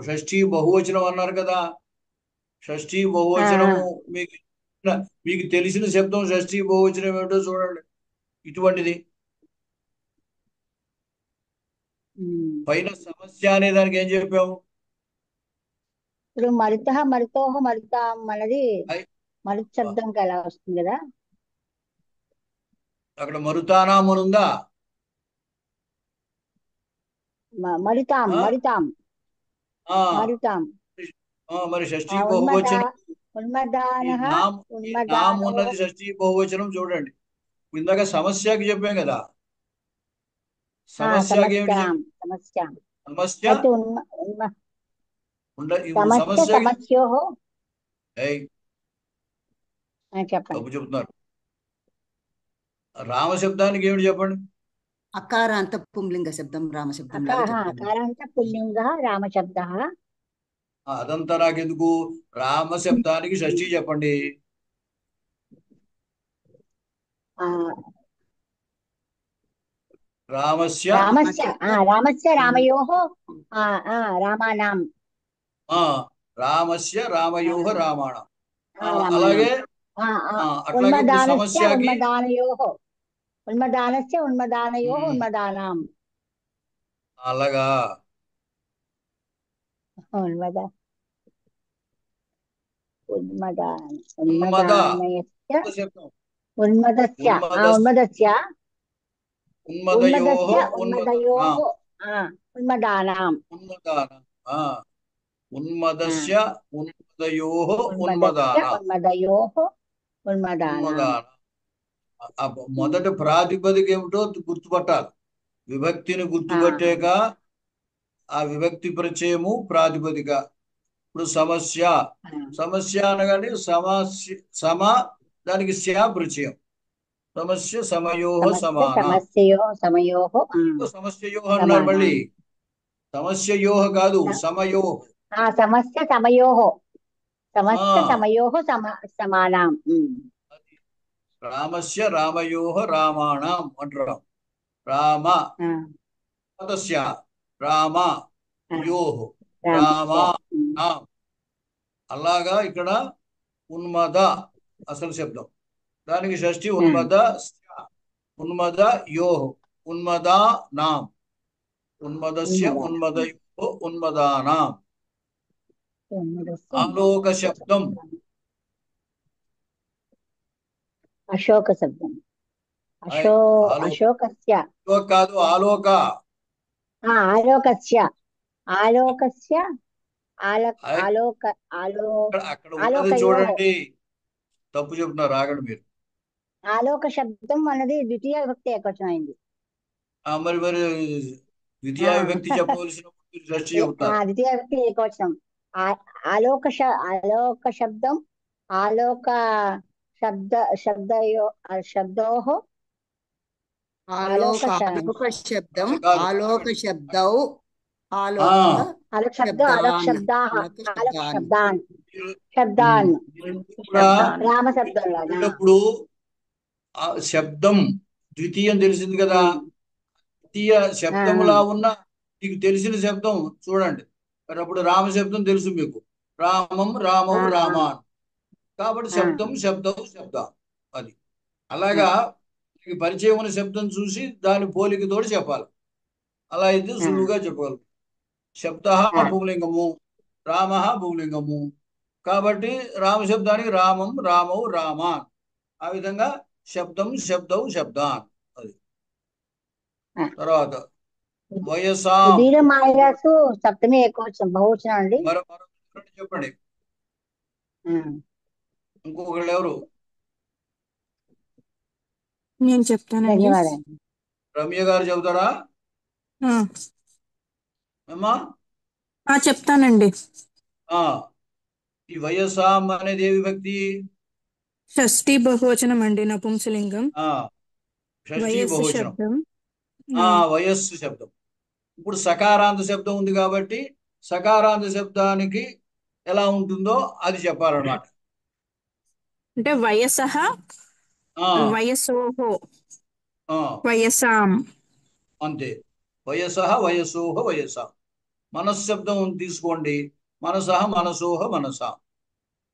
షష్ఠీ బహువచనం అన్నారు కదా. షష్ఠీ బహువచనము మీకు తెలిసిన శబ్దం షష్ఠీ బహువచనం ఏమిటో చూడండి. ఇటువంటిది పైన సమస్య అనే దానికి ఏం చెప్పాము?
ఇప్పుడు మరుత మరుతోహ మరుతాం అన్నది మరుత్ శబ్దం ఎలా వస్తుంది కదా.
అక్కడ మరుతానాం అని ఉందా?
మరుతాం మరుతాం మరుతాం.
మరి షష్ఠీ బహువచనం ఈ
ఉన్మదానః
నామ్ ఈ నామ్
ఉన్మదానో
ఉన్నది షష్ఠీ బహువచనం చూడండి. ఇందాక సమస్యకి చెప్పాం కదా, సమస్యకి ఏమిటి
సమస్యాం
చెప్పాం?
సమస్యాం
సమస్య
అయితే సమస్య
సమస్యకి
సమస్యోః
ఏయ్,
చెప్పండి.
తప్పు చెప్తున్నారు. రామశబ్దానికి ఏమిటి చెప్పండి?
అకారాంత పుంలింగ శబ్దం రామశబ్దం లాగా చెప్పండి.
అకారాంత పుల్లింగः రామశబ్దः.
అదంతా నాకెందుకు, రామశబ్దానికి షష్ఠీ చెప్పండి. రామస్య
రామస్య రామయోః రామానాం
రామస్య రామయోః రామాణం. అలాగే అట్లాగే
ఉన్మదానస్య
సమస్యకి
ఉన్మదానయోః ఉన్మదానస్య ఉన్మదానయోః ఉన్మదానాం.
అలాగా
ఉన్మద
ఉన్మద
ఉన్మదానయస్య
శబ్దం
ఉన్మదస్య ఉన్మదస్య
ఉన్మదయోః
ఉన్మదయోః ఉన్మదానాం.
ఉన్మదస్య ఉన్మదయోః
ఉన్మదస్య
ఉన్మదానాం.
ఉన్మదయోః ఉన్మదానాం.
మొదటి ప్రాతిపదిక ఏమిటో గుర్తుపట్టాలి. విభక్తిని గుర్తుపట్టాక ఆ విభక్తి ప్రత్యయము ప్రాతిపదిక. ఇప్పుడు సమస్య, సమస్య అనగానే సమస్య సమ దానికి స్యా ప్రత్యయం. సమస్య సమయోః సమాన. సమస్యయోః అన్నారు. మళ్ళీ సమస్యయోః కాదు, సమయోః.
సమస్య సమయోః సమానాం.
రామస్య రామయోః రామాణం అంటున్నాం. రామ తస్య రామ యోః రామా. అలాగా ఇక్కడ ఉన్మద అసలు శబ్దం, దానికి షష్ఠి ఉన్మద ఉన్మద యోః ఉన్మదా నాం. ఉన్మదస్య ఉన్మదయోః ఉన్మదానాం. ఆలోక శబ్దం
అశోక శబ్దం అశోకస్య
కాదు, ఆలోక.
ఆలోకస్య ఆలోకస్య ఆలోక
అక్కడ ఉన్నది చూడండి, తప్పు చెప్తున్నారు. ఆగండి మీరు.
ఆలోక శబ్దం అన్నది ద్వితీయ విభక్తి ఏకవచనం అయింది.
మరి మరి ద్వితీయ విభక్తి చెప్పవలసినప్పుడు షష్ఠి చెబుతారు.
ద్వితీయ విభక్తి ఏకవచనం. ఆలోక శబ్దం ఆలోక శబ్దోః
ఆలోక శబ్దం ఆలోక శబ్దౌ
శబ్దాన్ రామశబ్దంలో
ఇప్పుడు శబ్దం ద్వితీయం తెలిసింది కదా. ద్వితీయ శబ్దంలా ఉన్న మీకు తెలిసిన శబ్దం చూడండి. మరి అప్పుడు రామశబ్దం తెలుసు మీకు. రామం రామం రామాన్. కాబట్టి శబ్దం శబ్దం శబ్దం అది. అలాగా మీకు పరిచయం ఉన్న శబ్దం చూసి దాని పోలికతోటి చెప్పాలి. అలా అయితే సులువుగా చెప్పగలరు. శబ్ద పుంలింగము, రామ పుంలింగము. కాబట్టి రామశబ్దానికి రామం రామౌ రామాన్. ఆ విధంగా శబ్దం శబ్దం శబ్దాన్ అది. తర్వాత వయసాం
సప్తమి ఏకవచనం బహువచనం అండి.
చెప్పండి. ఇంకొకళ్ళు ఎవరు?
నేను చెప్తానండి.
రమ్య గారు చెబుతారా?
చెప్తానండి.
ఈ వయసాం అనేది ఏ విభక్తి?
షష్ఠీ బహువచనం అండి, నపుంసలింగం.
షష్ఠీ బహువచనం. వయస్సు శబ్దం. ఇప్పుడు సకారాంత శబ్దం ఉంది కాబట్టి సకారాంత శబ్దానికి ఎలా ఉంటుందో అది చెప్పాలన్నమాట.
అంటే వయసః వయసోః వయసాం
అంతే. వయసః వయసోః వయసాం. మనశ్శబ్దం తీసుకోండి. మనసః మనసోః మనసాం.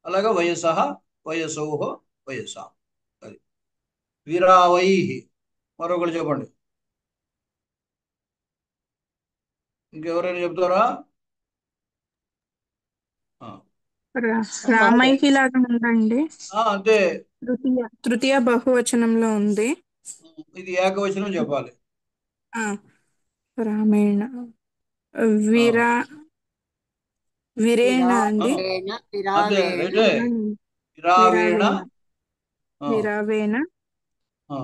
అలాగా వయసః వయసోః వయసాం. అది. విరావైః. మరొకరు చెప్పండి. ఇంకెవరైనా చెప్తారా?
రామైః లాగా ఉందండి.
అంతే.
తృతీయ బహువచనంలో ఉంది.
ఇది ఏకవచనం చెప్పాలి.
రామేణ విరేణ అండి.
విరావేణ
అదే
విరావేణ
రైటే. విరావేణ.
విరావేణ
ఆ,
విరావేణ
ఆ,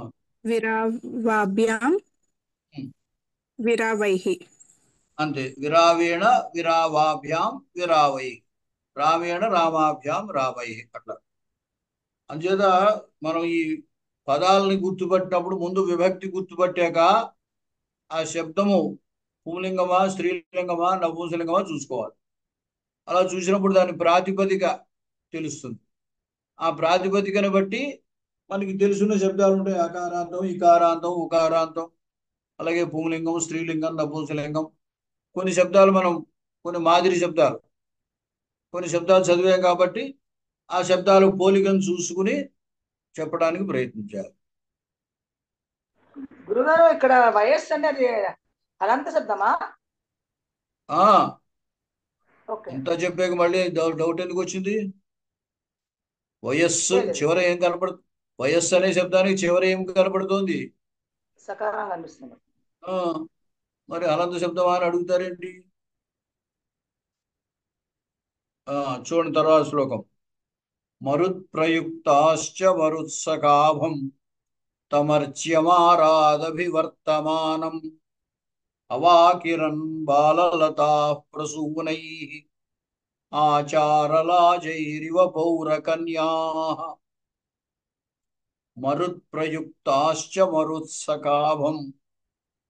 విరావాభ్యాం
ఉమ్,
విరావైః.
అంతే. విరావేణ విరావాభ్యాం విరావై. రావేణ రామాభ్యాం రావై. అట్లా. అంచేత మనం ఈ పదాలని గుర్తుపట్టినప్పుడు ముందు విభక్తి గుర్తుపట్టాక ఆ శబ్దము పుంలింగమా స్త్రీలింగమా నపుంసలింగమా చూసుకోవాలి. అలా చూసినప్పుడు దాని ప్రాతిపదిక తెలుస్తుంది. ఆ ప్రాతిపదికను బట్టి మనకి తెలుసున్న శబ్దాలు ఉంటాయి. అకారాంతం, ఇకారాంతం, ఉకారాంతం, అలాగే పుంలింగం, స్త్రీలింగం, నపుంసలింగం. కొన్ని శబ్దాలు మనం కొన్ని మాదిరి శబ్దాలు కొన్ని శబ్దాలు చదివాం కాబట్టి ఆ శబ్దాలు పోలికను చూసుకుని చెప్పడానికి ప్రయత్నించాలి.
గురుగారు ఇక్కడ వయస్సు అనేది అనంత శబ్దమా?
ఆ
ఓకే.
ఇంత చెప్పాక మళ్ళీ డౌట్ ఎందుకు వచ్చింది? వయస్సు
లేదు.
చివర ఏం కనపడుతుంది? వయస్సు అనే శబ్దానికి చివర ఏం కనపడుతోంది?
సకారం కనిపిస్తుంది.
ఆ, మరి అనంత శబ్దమా అని అడుగుతారేంటి? చూడండి తర్వాత శ్లోకం. మరుత్ప్రయుక్తాశ్చ మరుత్సకాభం తమర్చ్యమారాదభివర్తమానం అవాకిరన్ బాలలతా ప్రసూనైః ఆచారలాజైరివ పౌరకన్యాః. మరుత్ప్రయుక్తాశ్చ మరుత్సకాభం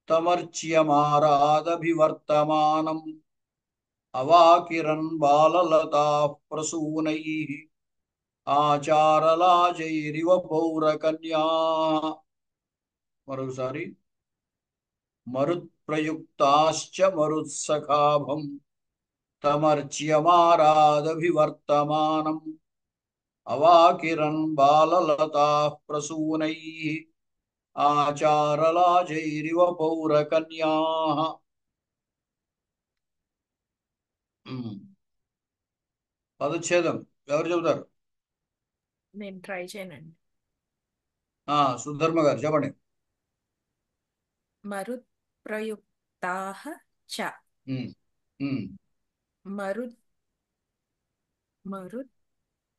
తమర్చ్యమారాదభివర్తమానం అవాకిరన్ బాలలతా ప్రసూనైః ఆచారలాజైరివ పౌరకన్యాః. మరోసారి. మరుత్ప్రయుక్తాశ్చ మరుత్సఖాభం తమర్చ్యమారాదభివర్తమానం అవాకిరన్ బాలలతా ప్రసూనైః ఆచారలాజైరివ పౌరకన్యాః. పదచ్ఛేదం ఎవరు చెబుతారు?
నేను ట్రై చేయనండి.
సుధర్మ గారు చెప్పండి.
మరుత్ ప్రయుక్తాః చ మరుత్ మరుత్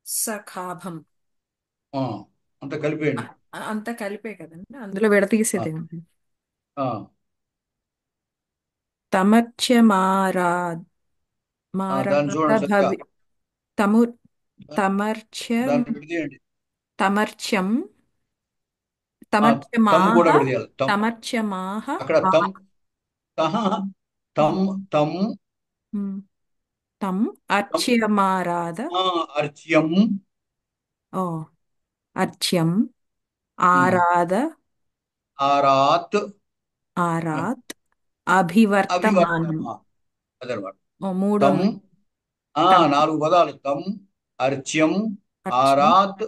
సఖాభం.
అంత కలిపేయండి.
అంత కలిపే కదండి, అందులో విడతీసేది తమర్చ్యమారాద్
దాన్ని చూడండి సరిగ్గా. దాన్ని విడదీయండి.
తమర్చ్యం
తమ్ కూడా విడదీయాలి.
తమర్చ్యమాహ
అక్కడ తమ్ తమ్ తమ్
తమ్ అర్చ్యమారాద
అర్చ్యం
అర్చ్యం ఆరాద
ఆరాత్
ఆరాత్ అభివర్తమానం.
అదనమాట.
మూడు
4 పదాలు. తమ్, అర్చ్యం, ఆరాత్,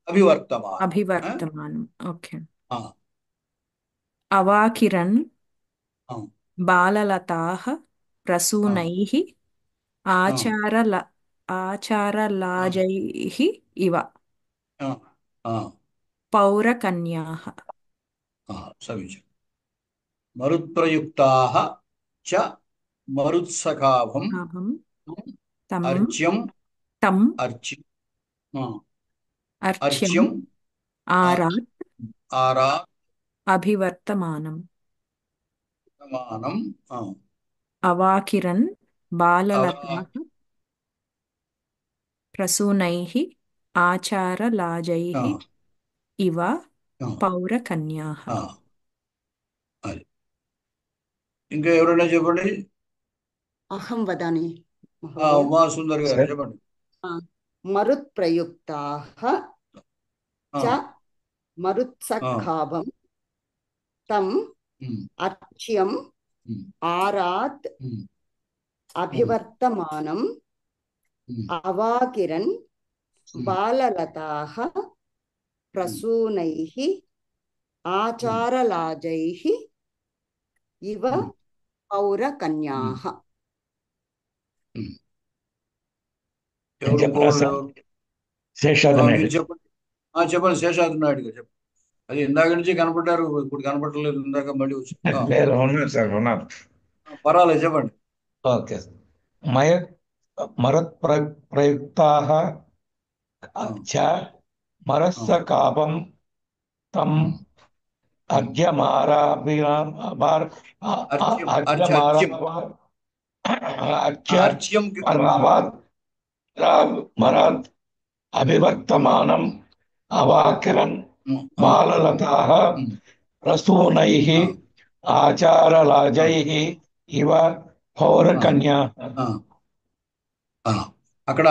అభివర్తమానం.
అభివర్తమానం. ఓకే. అవాకిరన్ బాలలతాః ప్రసూనైః ఆచారలాజైః ఇవ పౌరకన్యాః.
సవిచ మరుత్ప్రయుక్తాః చ మరుత్సఖాభం అర్చ్యం అర్చ్యం ఆరాత్
అభివర్తమానం
సమానం.
అవాకిరన్ బాలలతాః ప్రసూనైః ఆచారలాజైః ఇవ పౌరకన్యాః.
ఇంకా ఎవరైనా చెప్పండి.
అహం వదామి.
ఉమాసుందర్ గారు చెప్పండి.
మరుత్ప్రయుక్తాః చ మరుత్సఖాభం తం అర్చ్యం ఆరాత్ అభివర్తమానం అవాకిరన్ బాలలతాః ప్రసూనైః ఆచారలాజైః ఇవ పౌరకన్యాః.
చెప్పండి. శేషాద్రి నాయుడు గారు చెప్పండి. అది ఇందాక నుంచి కనపడ్డారు, ఇప్పుడు కనపడలేదు. ఇందాక మళ్ళీ వచ్చి
ఉన్నారు సార్, ఉన్నారు.
పర్వాలేదు చెప్పండి.
ఓకే. प्रयुक्ताः च मरस्य कापं तम् मरात् अभिवर्तमानम् अवाकिरन् बाललताः प्रसूनैः आचारलाजैः इव पौरकन्या.
అక్కడ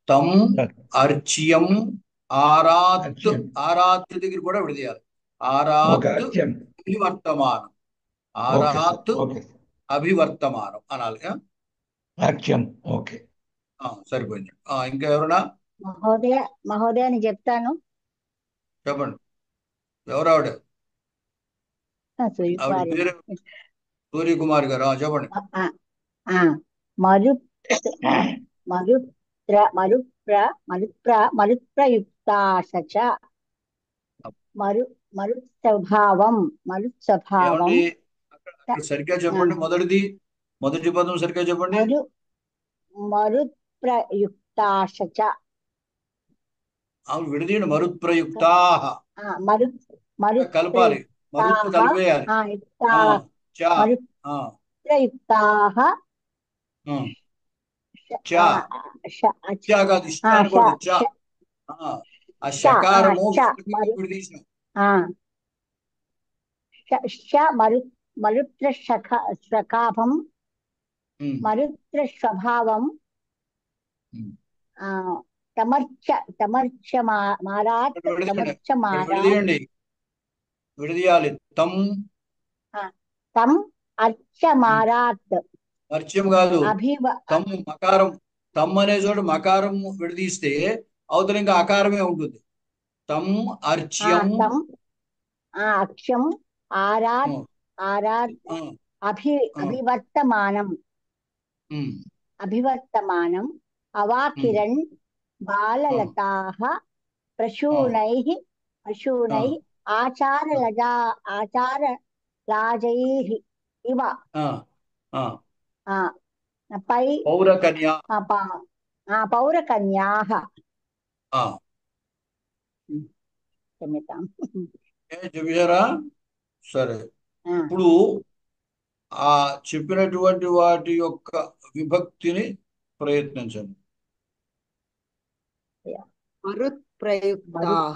తం అర్చ్యం ఆరాత్ ఆరాత్ దగ్గర కూడా విడదీయాలి. ఆరాత్ అభివర్తమానం, ఆరాత్ అభివర్తమానం అనాలి.
అర్చ్యం. ఓకే,
సరిపోయింది. ఇంకా ఎవరన్నా
మహోదయ అని చెప్తాను.
చెప్పండి. ఎవరు ఆవిడ? సూర్యకుమారి గారు. చెప్పండి.
మరుప్రయుక్తాశ మరుస్వభావం
సరిగ్గా చెప్పండి. మొదటి పదం సరిగ్గా చెప్పండి.
మరుప్రయుక్తాశ
విడదీయండి. మరుత్ప్రయుక్తా కలపాలి. మరుత్తు కలిపేయాలి.
మరుత్రశకాభం మరుత్రస్వభావం
విడదీయాలి. తం
అర్చమారాత్.
అర్చ్యం కాదు, తమ్ మకారం. తమ్ అనే చోట మకారం విడదీస్తే అవతల ఇంకా అకారమే ఉంటుంది. తమ్ అర్చ్యం
అక్షం ఆరాత్ అభివర్తమానం అవాకిరణ్ బాలలతాః ప్రసూనైః ఆచారలాజైః ఇవ పౌరకన్యాః.
చెప్పారా? సరే. ఇప్పుడు ఆ చెప్పినటువంటి వాటి యొక్క విభక్తిని ప్రయత్నించండి.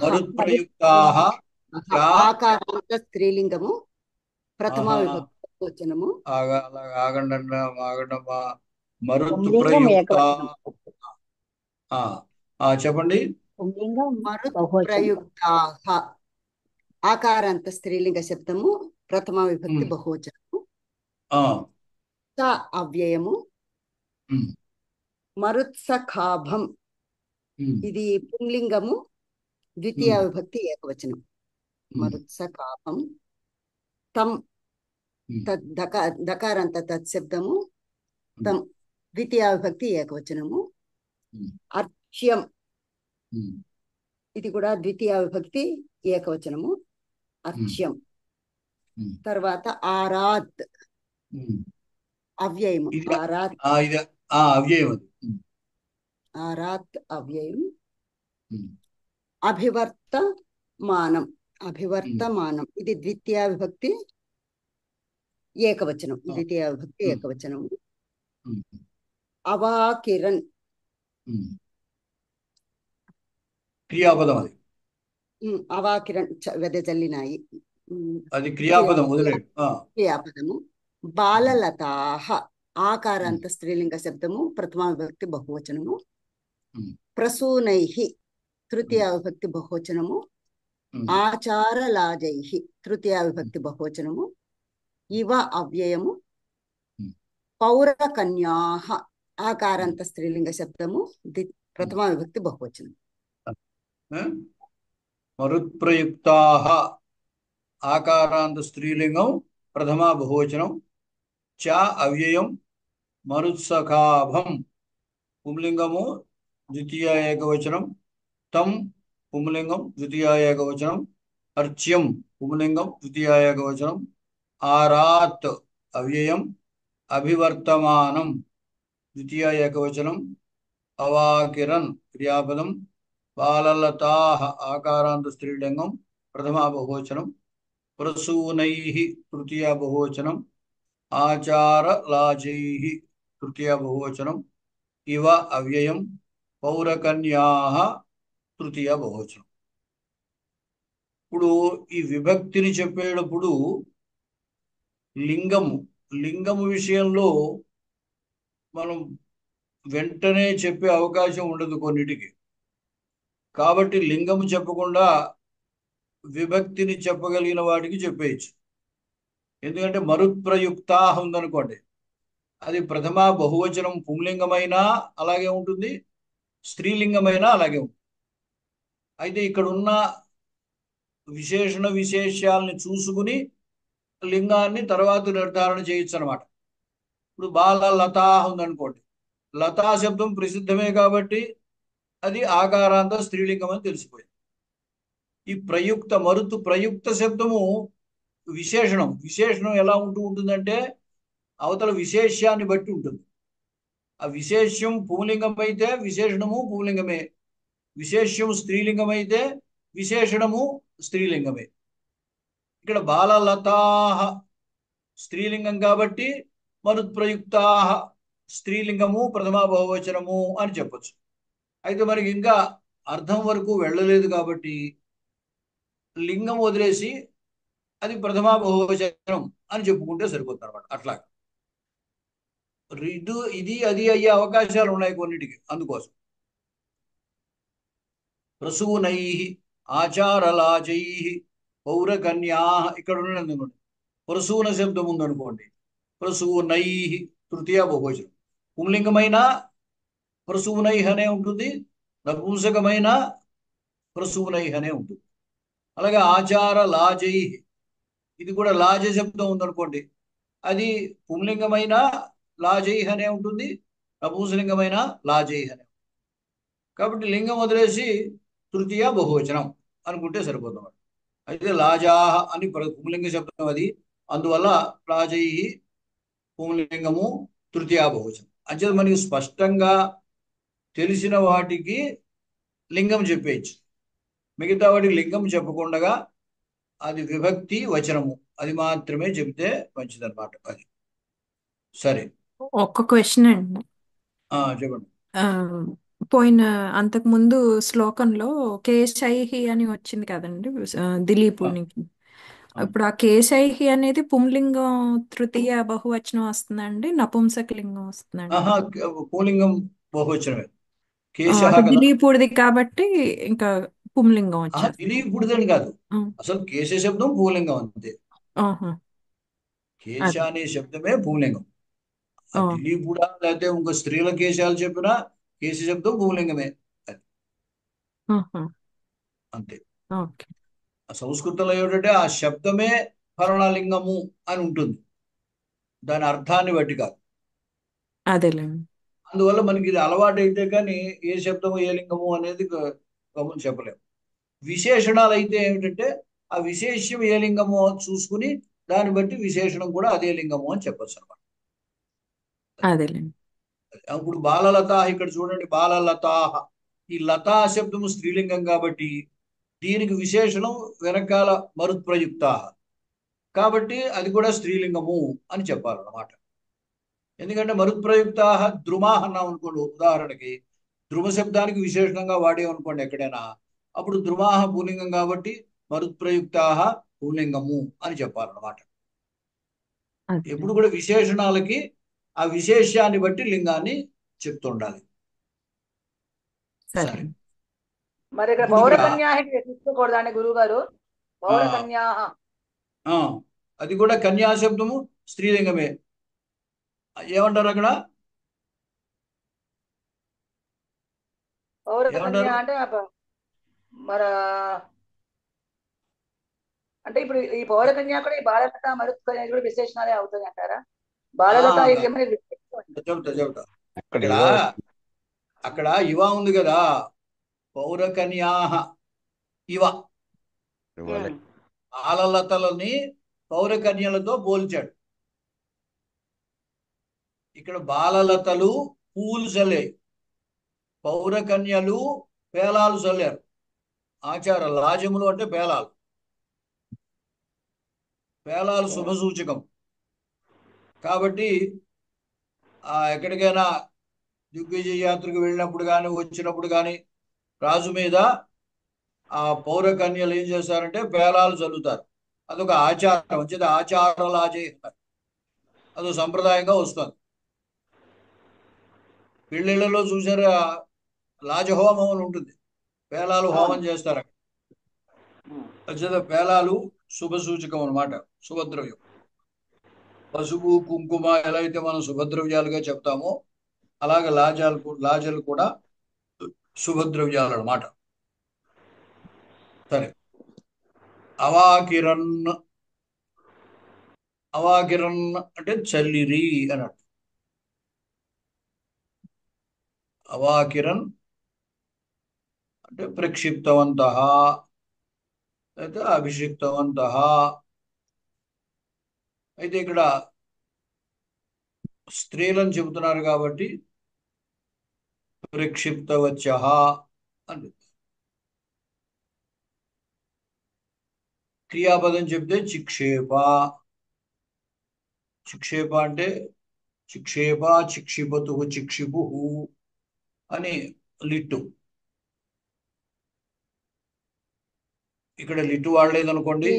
మరుత్ప్రయుక్తాః ఆకారాంత స్త్రీలింగము ప్రథమ విభక్తి బహువచనము.
ఆగండమ్మా. మరుత్ప్రయుక్తా చెప్పండి.
మరుత్ప్రయుక్తాః ఆకారాంత స్త్రీలింగ శబ్దము ప్రథమ విభక్తి బహువచనము. స అవ్యయము. మరుత్సఖాభం ఇది పుంలింగము, ద్వితీయ విభక్తి ఏకవచనం. మరుత్సఖాభం. తం దకారాంత తత్శబ్దము తం ద్వితీయ విభక్తి ఏకవచనము. అర్చ్యం ఇది కూడా ద్వితీయ విభక్తి ఏకవచనము. అర్చ్యం. తర్వాత ఆరాత్ అవ్యయము. ఆరాత్ అవ్యయం. అభివర్తమానం ఇది ద్వితీయ విభక్తి ఏకవచనం. అవాకిరణ్
క్రియాపదం. అది
అవాకిరణ్ వెదజల్లినాయి.
అది క్రియాపదం.
క్రియాపదము. బాలలతాః ఆకారాంత స్త్రీలింగ శబ్దము ప్రథమ విభక్తి బహువచనము. ప్రసూనైః తృతీయ విభక్తి బహువచనము. ఆచారలాజైః తృతీయ విభక్తి బహువచనము. ఇవ అవ్యయము. పౌరకన్యాః ఆకారాంత స్త్రీలింగ శబ్దము ప్రథమ విభక్తి బహువచనం.
మరుత్ప్రయుక్తాః ఆకారాంత స్త్రీలింగం ప్రథమ బహువచనం. చ అవ్యయం. మరుత్సఖాభం పుంలింగము ద్వితీయ ఏకవచనం. తం పుంలింగం ద్వితీయ ఏకవచనం. అర్చ్యం పుంలింగం ద్వితీయ ఏకవచనం. ఆరాత్ అవ్యయం. అభివర్తమానం ద్వితీయ ఏకవచనం, అవాకిరన్ క్రియాపదం, బాలలతాః ఆకారాంత స్త్రీలింగం ప్రథమా బహువచనం, ప్రసూనైః తృతీయ బహువచనం, ఆచారలాజైః తృతీయ బహువచనం, ఇవ అవ్యయం, పౌరకన్యాః తృతీయ బహువచనం. ఇప్పుడు ఈ విభక్తిని చెప్పేటప్పుడు లింగము విషయంలో మనం వెంటనే చెప్పే అవకాశం ఉండదు కొన్నిటికి. కాబట్టి లింగము చెప్పకుండా విభక్తిని చెప్పగలిగిన వాటికి చెప్పేయచ్చు. ఎందుకంటే మరుత్ప్రయుక్తా ఉందనుకోండి, అది ప్రథమ బహువచనం పుంలింగమైనా అలాగే ఉంటుంది, స్త్రీలింగమైనా అలాగే ఉంటుంది. అయితే ఇక్కడ ఉన్న విశేషణ విశేషాలని చూసుకుని లింగాన్ని తర్వాత నిర్ధారణ చేయొచ్చు అనమాట. ఇప్పుడు బాల లతా ఉందనుకోండి, లతా శబ్దం ప్రసిద్ధమే కాబట్టి అది ఆకారాంత స్త్రీలింగం అని తెలిసిపోయింది. ఈ మరుతు ప్రయుక్త శబ్దము విశేషణం ఎలా ఉంటుందంటే అవతల విశేష్యాన్ని బట్టి ఉంటుంది. ఆ విశేష్యం పుంలింగం అయితే విశేషణము పుంలింగమే, విశేష్యం స్త్రీలింగం అయితే విశేషణము స్త్రీలింగమే. ఇక్కడ బాలలతా స్త్రీలింగం కాబట్టి మరుత్ప్రయుక్తా స్త్రీలింగము ప్రథమ బహువచనము అని చెప్పొచ్చు. అయితే మనకి ఇంకా అర్థం వరకు వెళ్ళలేదు కాబట్టి లింగం వదిలేసి అది ప్రథమ బహువచనం అని చెప్పుకుంటే సరిపోతుంది అనమాట. అట్లా ఇది అది అయ్యే అవకాశాలు ఉన్నాయి కొన్నిటికి. అందుకోసం ప్రసూనై ఆచారలాజై పౌరకన్యా ఇక్కడ ఉన్నది. ప్రసూన శబ్దం ఉందనుకోండి, ప్రసూనై తృతీయ బహువచనం. పుంలింగమైన ప్రసూనై అనే ఉంటుంది, నపుంసకమైన ప్రసూనై అనే ఉంటుంది. అలాగే ఆచార లాజై, ఇది కూడా లాజ శబ్దం ఉందనుకోండి, అది పుంలింగమైన లాజై అనే ఉంటుంది, నపుంసలింగమైన లాజై అనే. కాబట్టి లింగం వదిలేసి తృతీయ బహువచనం అనుకుంటే సరిపోతుంది. అయితే లాజాహ అని పుంలింగ శబ్దం అది, అందువల్ల లాజై పుంలింగము తృతీయ బహువచనం. అంటే మనకి స్పష్టంగా తెలిసిన వాటికి లింగం చెప్పేయచ్చు, మిగతా వాటికి లింగం చెప్పకుండా అది విభక్తి వచనము అది మాత్రమే చెబితే మంచిదన్నమాట. అది సరే.
ఒక్క క్వశ్చన్ అండి.
చెప్పండి.
పోయిన అంతకు ముందు శ్లోకంలో కేశైహి అని వచ్చింది కదండి దిలీపునికి. ఇప్పుడు ఆ కేశైహి అనేది పుంలింగం తృతీయ బహువచనం వస్తుందండి, నపుంసక లింగం వస్తుందండి?
పుంలింగం బహువచనమే కేశ.
దిలీపుడిది కాబట్టి ఇంకా పుంలింగం వచ్చేది.
దిలీపుడిదని కాదు, అసలు కేశ శబ్దం పుంలింగం అంతే. కేశ అనే శబ్దమే పుంలింగం. దిలీపుడా లేకపోతే ఇంకో స్త్రీల కేశాలు చెప్పినా కేశ శబ్దం పుంలింగమే అంతే. సంస్కృతంలో ఏమిటంటే ఆ శబ్దమే ఫలనాలింగము అని ఉంటుంది, దాని అర్థాన్ని బట్టి కాదు. అందువల్ల మనకి ఇది అలవాటు అయితే కానీ ఏ శబ్దము ఏ లింగము అనేది గమని చెప్పలేము. విశేషణాలు అయితే ఏమిటంటే ఆ విశేష్యం ఏ లింగము చూసుకుని దాన్ని బట్టి విశేషణం కూడా అదే లింగము అని చెప్పచ్చు అనమాట. ఇప్పుడు బాలలతా ఇక్కడ చూడండి, బాలలతా, ఈ లతా శబ్దము స్త్రీలింగం కాబట్టి దీనికి విశేషణం వెనకాల మరుత్ప్రయుక్త కాబట్టి అది కూడా స్త్రీలింగము అని చెప్పాలన్నమాట. ఎందుకంటే మరుత్ప్రయుక్త ద్రుమా అన్నాం అనుకోండి, ఉదాహరణకి ద్రుమ శబ్దానికి విశేషణంగా వాడేమనుకోండి ఎక్కడైనా, అప్పుడు ద్రుమాహ పులింగం కాబట్టి మరుత్ప్రయుక్త పులింగము అని చెప్పాలన్నమాట. ఎప్పుడు కూడా విశేషణాలకి ఆ విశేషాన్ని బట్టి లింగాన్ని చెప్తుండాలి. సరే.
మరి ఇక్కడ పౌరకన్యా తీసుకోకూడదా గురువు గారు? పౌరకన్యా
అది కూడా కన్యా శబ్దము స్త్రీలింగమే. ఏమంటారు అక్కడ?
పౌరకన్యా అంటే మరి అంటే ఇప్పుడు ఈ పౌరకన్యా కూడా ఈ బాలలత మరుత్కన్య కూడా విశేషణాలే అవుతాయి అంటారా? బాలలత
చెబుతా. అక్కడ ఇవ ఉంది కదా, పౌరకన్యా ఇవ, బాలలతలని పౌరకన్యలతో పోల్చాడు. ఇక్కడ బాలలతలు పువ్వులు చల్లాయి, పౌరకన్యలు పేలాలు చల్లారు. ఆచార లాజములు అంటే పేలాలు. పేలాలు శుభసూచకం కాబట్టి ఎక్కడికైనా దిగ్విజయ యాత్రకు వెళ్ళినప్పుడు కానీ వచ్చినప్పుడు కానీ రాజు మీద ఆ పౌరకన్యలు ఏం చేస్తారంటే పేలాలు చల్లుతారు. అదొక ఆచారం, వచ్చేది ఆచార లాజే, అదో సంప్రదాయంగా వస్తుంది. పెళ్ళిళ్ళలో చూసారా లాజహోమం అని ఉంటుంది, పేలాలు హోమం చేస్తారు. వచ్చేది పేలాలు శుభ సూచకం అనమాట, శుభద్రవ్యం. పసుపు కుంకుమ ఎలా అయితే మనం శుభద్రవ్యాలుగా చెప్తామో అలాగే లాజలు కూడా శుభద్రవ్యాలు అనమాట. సరే, అవాకిరన్ అంటే చల్లిరి అన్నట్టు. అవాకిరన్ అంటే ప్రక్షిప్తవంత అయితే అభిషిక్తవంత. అయితే ఇక్కడ స్త్రీలను చెబుతున్నారు కాబట్టి ప్రక్షిప్తవచ్చ అని. క్రియాపదం చెప్తే చిక్షేప. చిక్షేప అంటే చిక్షేప, చిక్షిపతు, చిక్షిపు అని లిట్టు. ఇక్కడ లిట్టు వాడలేదనుకోండి,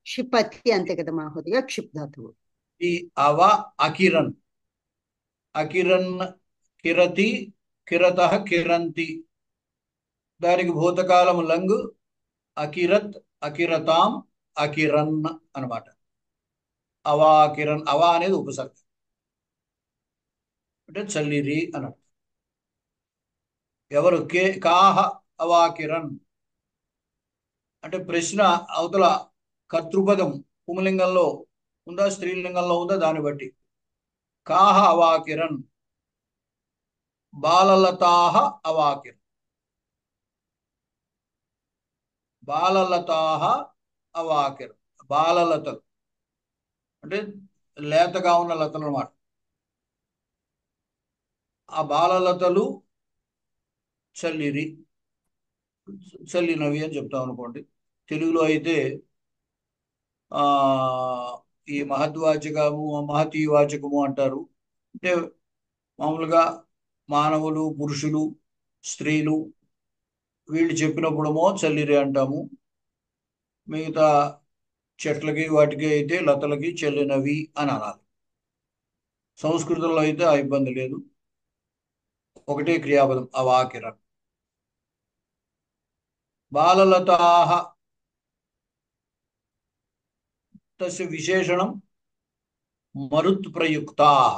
క్షిపతి అంతే కదా మహోదయ, క్షిప్ ధాతువు.
ఈ అవ అకిరన్, అకిరన్ కిరతి, కిరత కిరంతి, దానికి భూతకాలం లంగ్, అకిరత్ అకిరతాం అకిరన్ అనమాట. అవాకిరన్, అవా అనేది ఉపసర్గ అంటే చల్లిరి అన్నట్టు. ఎవరు కాహ అవాకిరన్ అంటే ప్రశ్న అవతల కర్తృపదం పుంలింగంలో ఉందా స్త్రీలింగంలో ఉందా దాన్ని బట్టి. కాహ అవాకిరన్, బాలలతాహ అవాకిరన్, బాలలతాహ అవాకిరన్. బాలలతలు అంటే లేతగా ఉన్న లతలు అన్నమాట. ఆ బాలలతలు చల్లిరి, చల్లినవి అని చెప్తాం అనుకోండి. తెలుగులో అయితే ఈ మహద్వాచకము మహతీవాచకము అంటారు. అంటే మామూలుగా మానవులు, పురుషులు, స్త్రీలు వీళ్ళు చెప్పినప్పుడేమో చల్లిరి అంటాము. మిగతా చెట్లకి వాటికి అయితే లతలకి చెల్లినవి అని అనాలి. సంస్కృతంలో అయితే ఆ ఇబ్బంది లేదు, ఒకటే క్రియాపదం అవాకిరన్. బాలలతాహ తస్య విశేషణం మరుత్ ప్రయుక్తాః.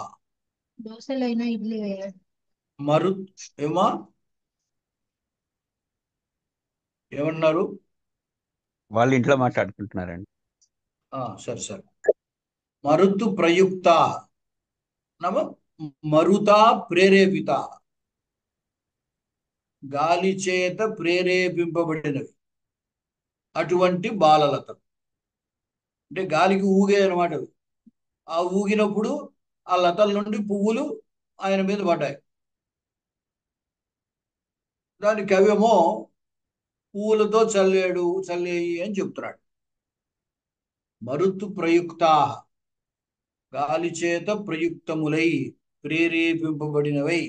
దోశలైనా ఇడ్లీ వేయాలి.
మరుత్ ఏమన్నారు?
వాళ్ళ ఇంట్లో మాట్లాడుకుంటున్నారండి.
సరే సరే. మరుత్ ప్రయుక్త నమ మరుతా ప్రేరేపిత, గాలి చేత ప్రేరేపింపబడినవి అటువంటి బాలలత. అంటే గాలికి ఊగే అనమాట. ఆ ఊగినప్పుడు ఆ లతల నుండి పువ్వులు ఆయన మీద పడ్డాయి. దాని కవ్యమో పువ్వులతో చల్లేయి అని చెప్తున్నాడు. మరుతు ప్రయుక్తా, గాలి చేత ప్రయుక్తములై ప్రేరేపింపబడినవై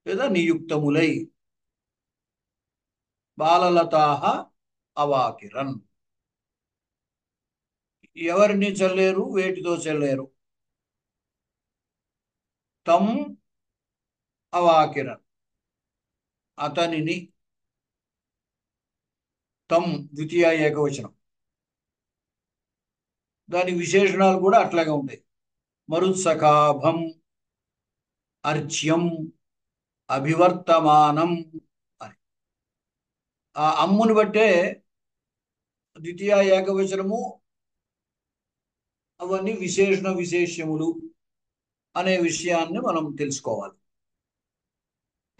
లేదా నియుక్తములై బాలలతాహ అవాకిరన్. ఎవరిని చల్లేరు, వేటితో చల్లేరు? తం అవాకిరన్, అతనిని. తం ద్వితీయ ఏకవచనం, దాని విశేషణాలు కూడా అట్లాగే ఉంటాయి. మరుత్సఖాభం, అర్చ్యం, అభివర్తమానం అని. ఆ అమ్ముని బట్టే ద్వితీయ ఏకవచనము అవన్నీ విశేషణ విశేష్యములు అనే విషయాన్ని మనం తెలుసుకోవాలి.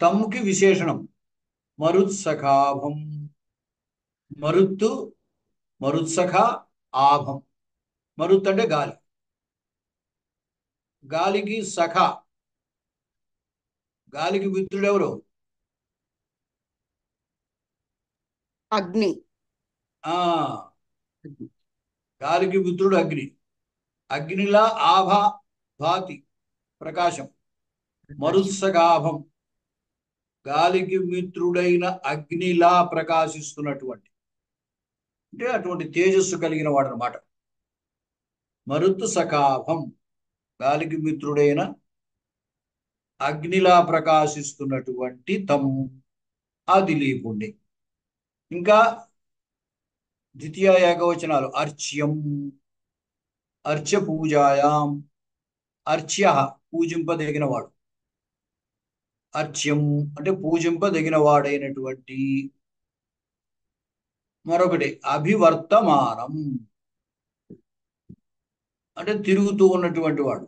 తమ్ముకి విశేషణం మరుత్సఖాభం. మరుత్సఖ ఆభం. మరుత్ అంటే గాలి, గాలికి సఖ గాలికి మిత్రుడు ఎవరు?
అగ్ని.
ఆ గాలికి మిత్రుడు అగ్ని. అగ్నిలా భాతి ప్రకాశం. మరుత్సగాభం గాలికి మిత్రుడైన అగ్నిలా ప్రకాశిస్తున్నటువంటి, అంటే అటువంటి తేజస్సు కలిగిన వాడు అనమాట. మరుత్ సకాభం గాలికి మిత్రుడైన అగ్నిలా ప్రకాశిస్తున్నటువంటి తము ఆ దిలీపుణ్ణి. ఇంకా ద్వితీయ ఏకవచనాలు అర్చ్యం, అర్చ్య పూజాయాం, అర్చ్య పూజింపదగినవాడు, అర్చ్యం అంటే పూజింపదగిన వాడైనటువంటి. మరొకటి అభివర్తమానం అంటే తిరుగుతూ ఉన్నటువంటి వాడు.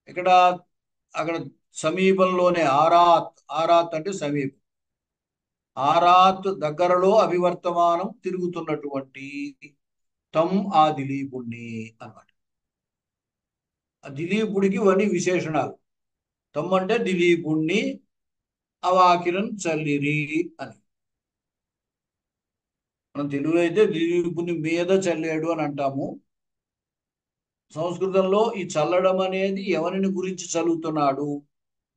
ఇక్కడ అక్కడ సమీపంలోనే ఆరాత్ అంటే సమీపం, ఆరాత్ దగ్గరలో అభివర్తమానం తిరుగుతున్నటువంటి తం ఆ దిలీపుణ్ణి అన్నమాట. ఆ దిలీపుడికి ఇవన్నీ విశేషణాలు. తమ్ అంటే దిలీపుణ్ణి అవాకిరన్ చల్లిరి అని. మనం తెలుగులో అయితే దిలీపుని మీద చల్లాడు అని అంటాము. సంస్కృతంలో ఈ చల్లడం అనేది ఎవరిని గురించి చల్లుతున్నాడు?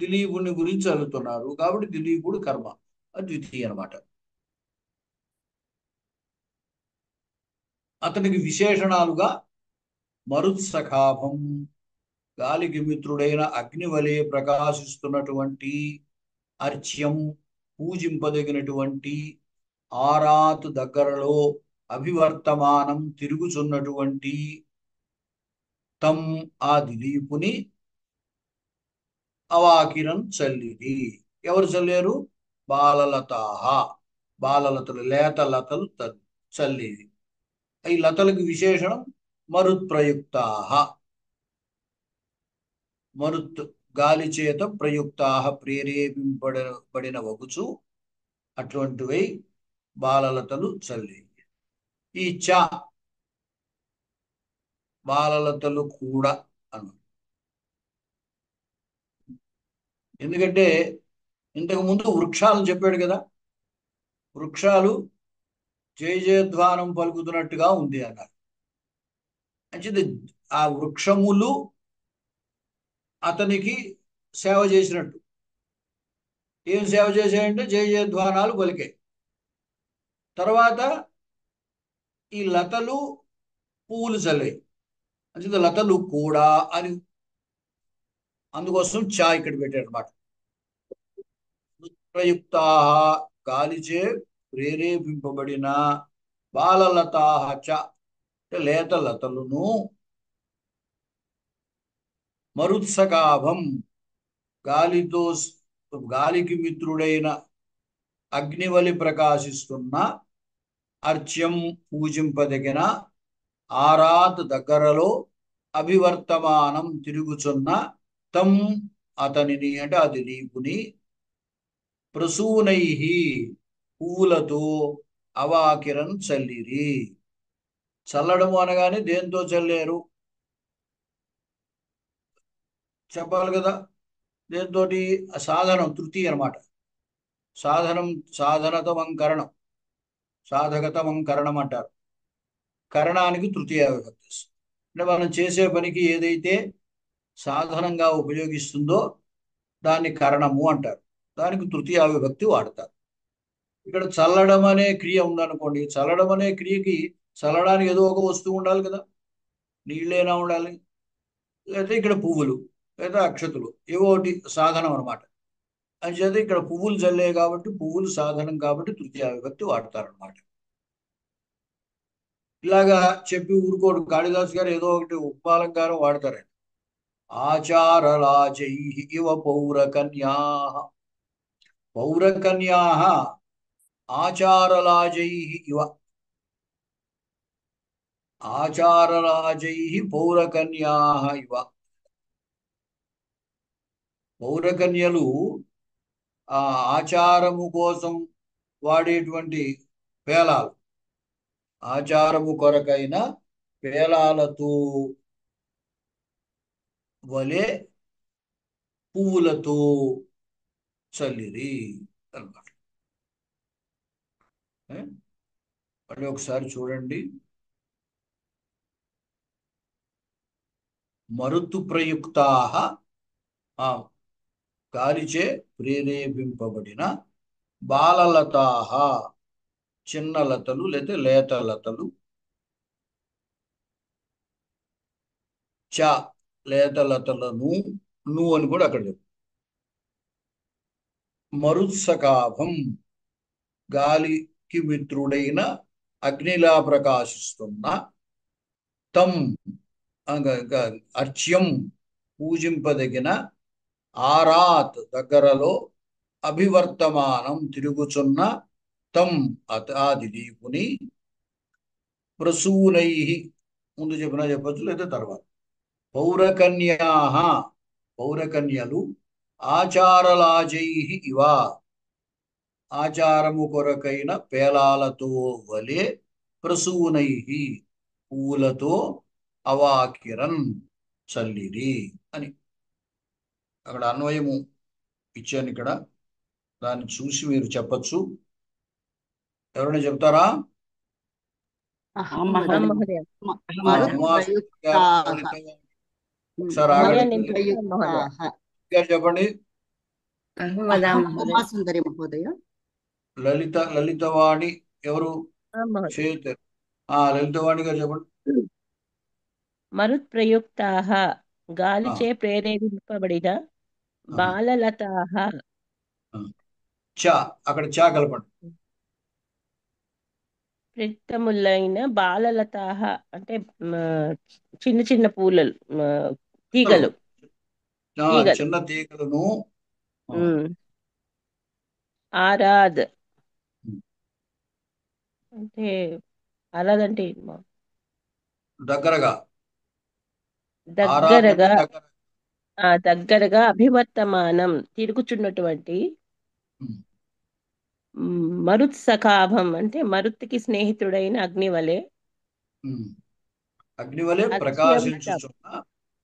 దిలీపుని గురించి చల్లుతున్నారు కాబట్టి దిలీపుడు కర్మ ద్వితీయ అనమాట. అతనికి విశేషణాలుగా మరుత్సఖాభం గాలికి మిత్రుడైన అగ్ని వలె ప్రకాశిస్తున్నటువంటి, అర్చ్యం పూజింపదగినటువంటి, ఆరాత్ దగ్గరలో అభివర్తమానం తిరుగుచున్నటువంటి తం ఆ దిలీపుని అవాకిరం చల్లిది. ఎవరు చల్లారు? బాలలతాహ బాలలతలు, లేత లతలు చల్లేది. ఈ లతలకు విశేషణం మరుత్ ప్రయుక్తాహ. మరుత్ గాలి చేత ప్రయుక్తాహ ప్రేరేపింపబడిన వగుచు అటువంటివై బాలలతలు చల్లి. ఈ చ బాలలతలు కూడా అన్నారు. ఎందుకంటే ఇంతకు ముందు వృక్షాలను చెప్పాడు కదా, వృక్షాలు జయ జయధ్వానం పలుకుతున్నట్టుగా ఉంది అన్నారు. అంటే ఆ వృక్షములు అతనికి సేవ చేసినట్టు. ఏం సేవ చేశాయంటే జయ జయధ్వానాలు పలికాయి. తర్వాత ఈ లతలు పువ్వులు చల్లాయి. అంటే లతలు కూడా అని అందుకోసం చా ఇక్కడ పెట్టారు అనమాట. ప్రయుక్తా గాలిచే ప్రేరేపింపబడిన బాలలతాహ చ లేత లతలును మరుత్సకాభం గాలికి మిత్రుడైన అగ్నివలి ప్రకాశిస్తున్న, అర్చ్యం పూజింపదగిన, ఆరాత్ దగ్గరలో అభివర్తమానం తిరుగుచున్న తం అతనిని అంటే ఆ దిలీపుని ప్రసూనై పువ్వులతో అవాకిరన్ చల్లిరి. చల్లడము అనగానే దేంతో చల్లారు చెప్పాలి కదా. దేంతో? సాధనం తృతీయ అనమాట. సాధనతమంకరణం, సాధకతమంకరణం అంటారు. కరణానికి తృతీయ విభక్తి. అంటే మనం చేసే పనికి ఏదైతే సాధనంగా ఉపయోగిస్తుందో దాన్ని కరణము అంటారు. దానికి తృతీయ విభక్తి వాడతారు. ఇక్కడ చల్లడం అనే క్రియ ఉందనుకోండి, చల్లడం అనే క్రియకి చల్లడానికి ఏదో ఒక వస్తువు ఉండాలి కదా. నీళ్ళైనా ఉండాలి, లేకపోతే ఇక్కడ పువ్వులు లేదా అక్షతులు, ఏవో ఒకటి సాధనం అనమాట. అంచేత ఇక్కడ పువ్వులు చల్లే కాబట్టి పువ్వులు సాధనం కాబట్టి తృతీయ విభక్తి వాడతారనమాట. ఇలాగా చెప్పి ఊరుకోడు కాళిదాసు గారు ఏదో ఒకటి ఉపమాలంకారం వాడతారండి. ఆచారలాచై ఇవ పౌరకన్యా, పౌరకన్యా ఆచారలాజై ఇవ, ఆచారలాజై పౌరకన్యా ఇవ. పౌరకన్యలు ఆ ఆచారము కోసం వాడేటువంటి పేలాలు, ఆచారము కొరకైన పేలాలతో వలె పువ్వులతో చల్లిరి అన్నమాట. మళ్ళీ ఒకసారి చూడండి. మరుత్తు ప్రయుక్తాః గాలిచే ప్రేరేపింపబడిన బాలలతాః చిన్న లతలు లేదా లేత లతలు, చ లేత లతలను ను అని కూడా అక్కడ చెప్పు. మరుత్సకాభం గాలికి మిత్రుడైన అగ్నిలా ప్రకాశిస్తున్న తం అర్చ్యం పూజింపదగిన ఆరాత్ దగ్గరలో అభివర్తమానం తిరుగుచున్న తం ఆ దిలీపుని ప్రసూనై ముందు చెప్పినా చెప్పచ్చు లేదా తర్వాత. పౌరకన్యలు ఆచారలాజై ఇవ ఆచారము కొరకైన పేలాలతో వలె ప్రసూనై పువ్వులతో అవాకిరన్ చల్లిరి అని అక్కడ అన్వయము ఇచ్చాను. ఇక్కడ దాన్ని చూసి మీరు చెప్పచ్చు. ఎవరైనా చెప్తారా? చెప్పండి.
ఉమాసుందరి మహోదయ.
లలితవాణి ఎవరు? లలితవాణి గారు చెప్పండి.
మరుత్ ప్రయుక్తాః గాలిచే ప్రేరేపింపబడిన బాలలతాః.
అక్కడ చ కలపండి.
ప్రిక్తములైన బాలలతాః అంటే చిన్న చిన్న పూలలు, తీగలు,
చిన్న తీగలను.
ఆరాద్ అంటే ఆరాద్ అంటే
దగ్గరగా
దగ్గరగా అభివర్తమానం తిరుగుచున్నటువంటి మరుత్సకాభం అంటే మరుత్కి స్నేహితుడైన అగ్నివలే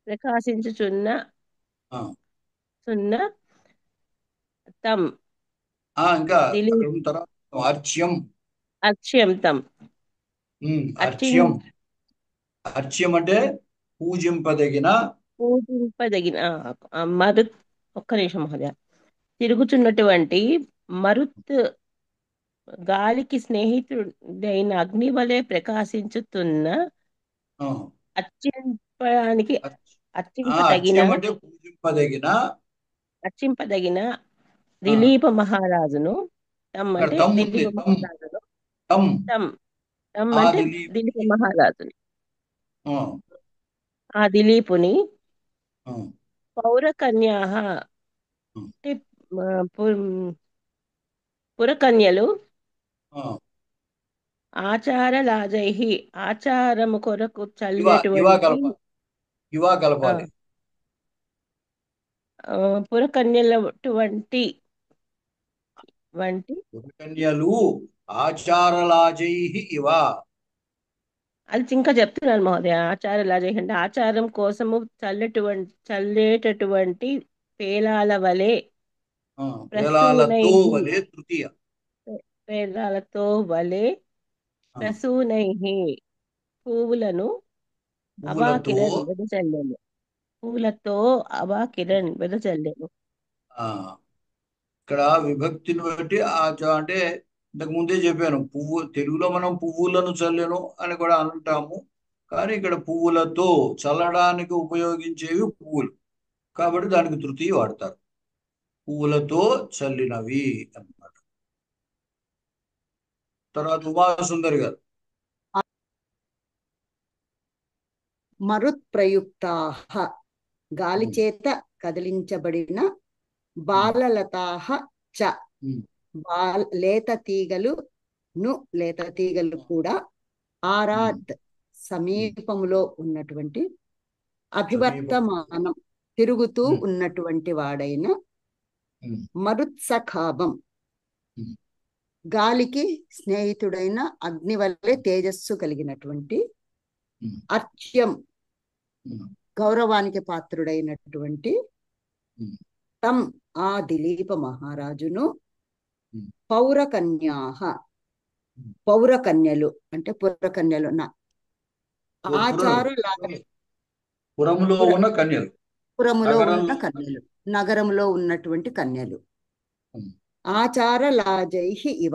ప్రకాశించుచున్న తం అర్చ్యం తం
అర్చ్యం అంటే పూజింపదగిన
మరుత్. ఒక్క నిమిషం మహోదయ. తిరుగుచున్నటువంటి మరుత్ గాలికి స్నేహితుడైన అగ్ని వలె ప్రకాశించుతున్న అర్చింపదగిన దిలీప మహారాజును. తమ్ అంటే దిలీప మహారాజును. తమ్ అంటే దిలీప మహారాజుని. ఆ దిలీపుని పౌరకన్యాః అంటే పురకన్యలు ఆచారలాజై ఆచారము కొరకు చల్లేటువంటి పురకన్యలటువంటి
పురకన్యలు ఆచారలాజై ఇవ.
అది ఇంకా చెప్తున్నాను మహోదయ. ఆచారలాజై అంటే ఆచారం కోసము చల్లేటటువంటి పేలాల వలె పేలాలతో వలె ప్రసూనై పువ్వులను అవాకిరన్ వెదజల్లెను. పువ్వులతో అవాకిరన్ వెదజల్లెను.
ఇక్కడ విభక్తిని బట్టి అంటే ఇంతకు ముందే చెప్పాను, తెలుగులో మనం పువ్వులను చల్లెను అని కూడా అంటాము. కానీ ఇక్కడ పువ్వులతో చల్లడానికి ఉపయోగించేవి పువ్వులు కాబట్టి దానికి తృతీయ వాడతారు. పువ్వులతో చల్లినవి అన్నమాట. తర్వాత ఉమాసుందరి గారు.
మరుత్ ప్రయుక్తాః గాలి చేత కదిలించబడిన బాలలతాః చ లేత తీగలు కూడా ఆరాత్ సమీపములో ఉన్నటువంటి అభివర్తమానం తిరుగుతూ ఉన్నటువంటి వాడైన మరుత్సఖాభం గాలికి స్నేహితుడైన అగ్ని వల్లే తేజస్సు కలిగినటువంటి అర్చ్యం గౌరవానికి పాత్రుడైనటువంటి తం ఆ దిలీప మహారాజును పౌరకన్యాః పౌరకన్యలు అంటే పురకన్యలు ఆచార
పురములో ఉన్న కన్యలు,
పురములో ఉన్న కన్యలు, నగరంలో ఉన్నటువంటి కన్యలు. ఆచార లాజైహి ఇవ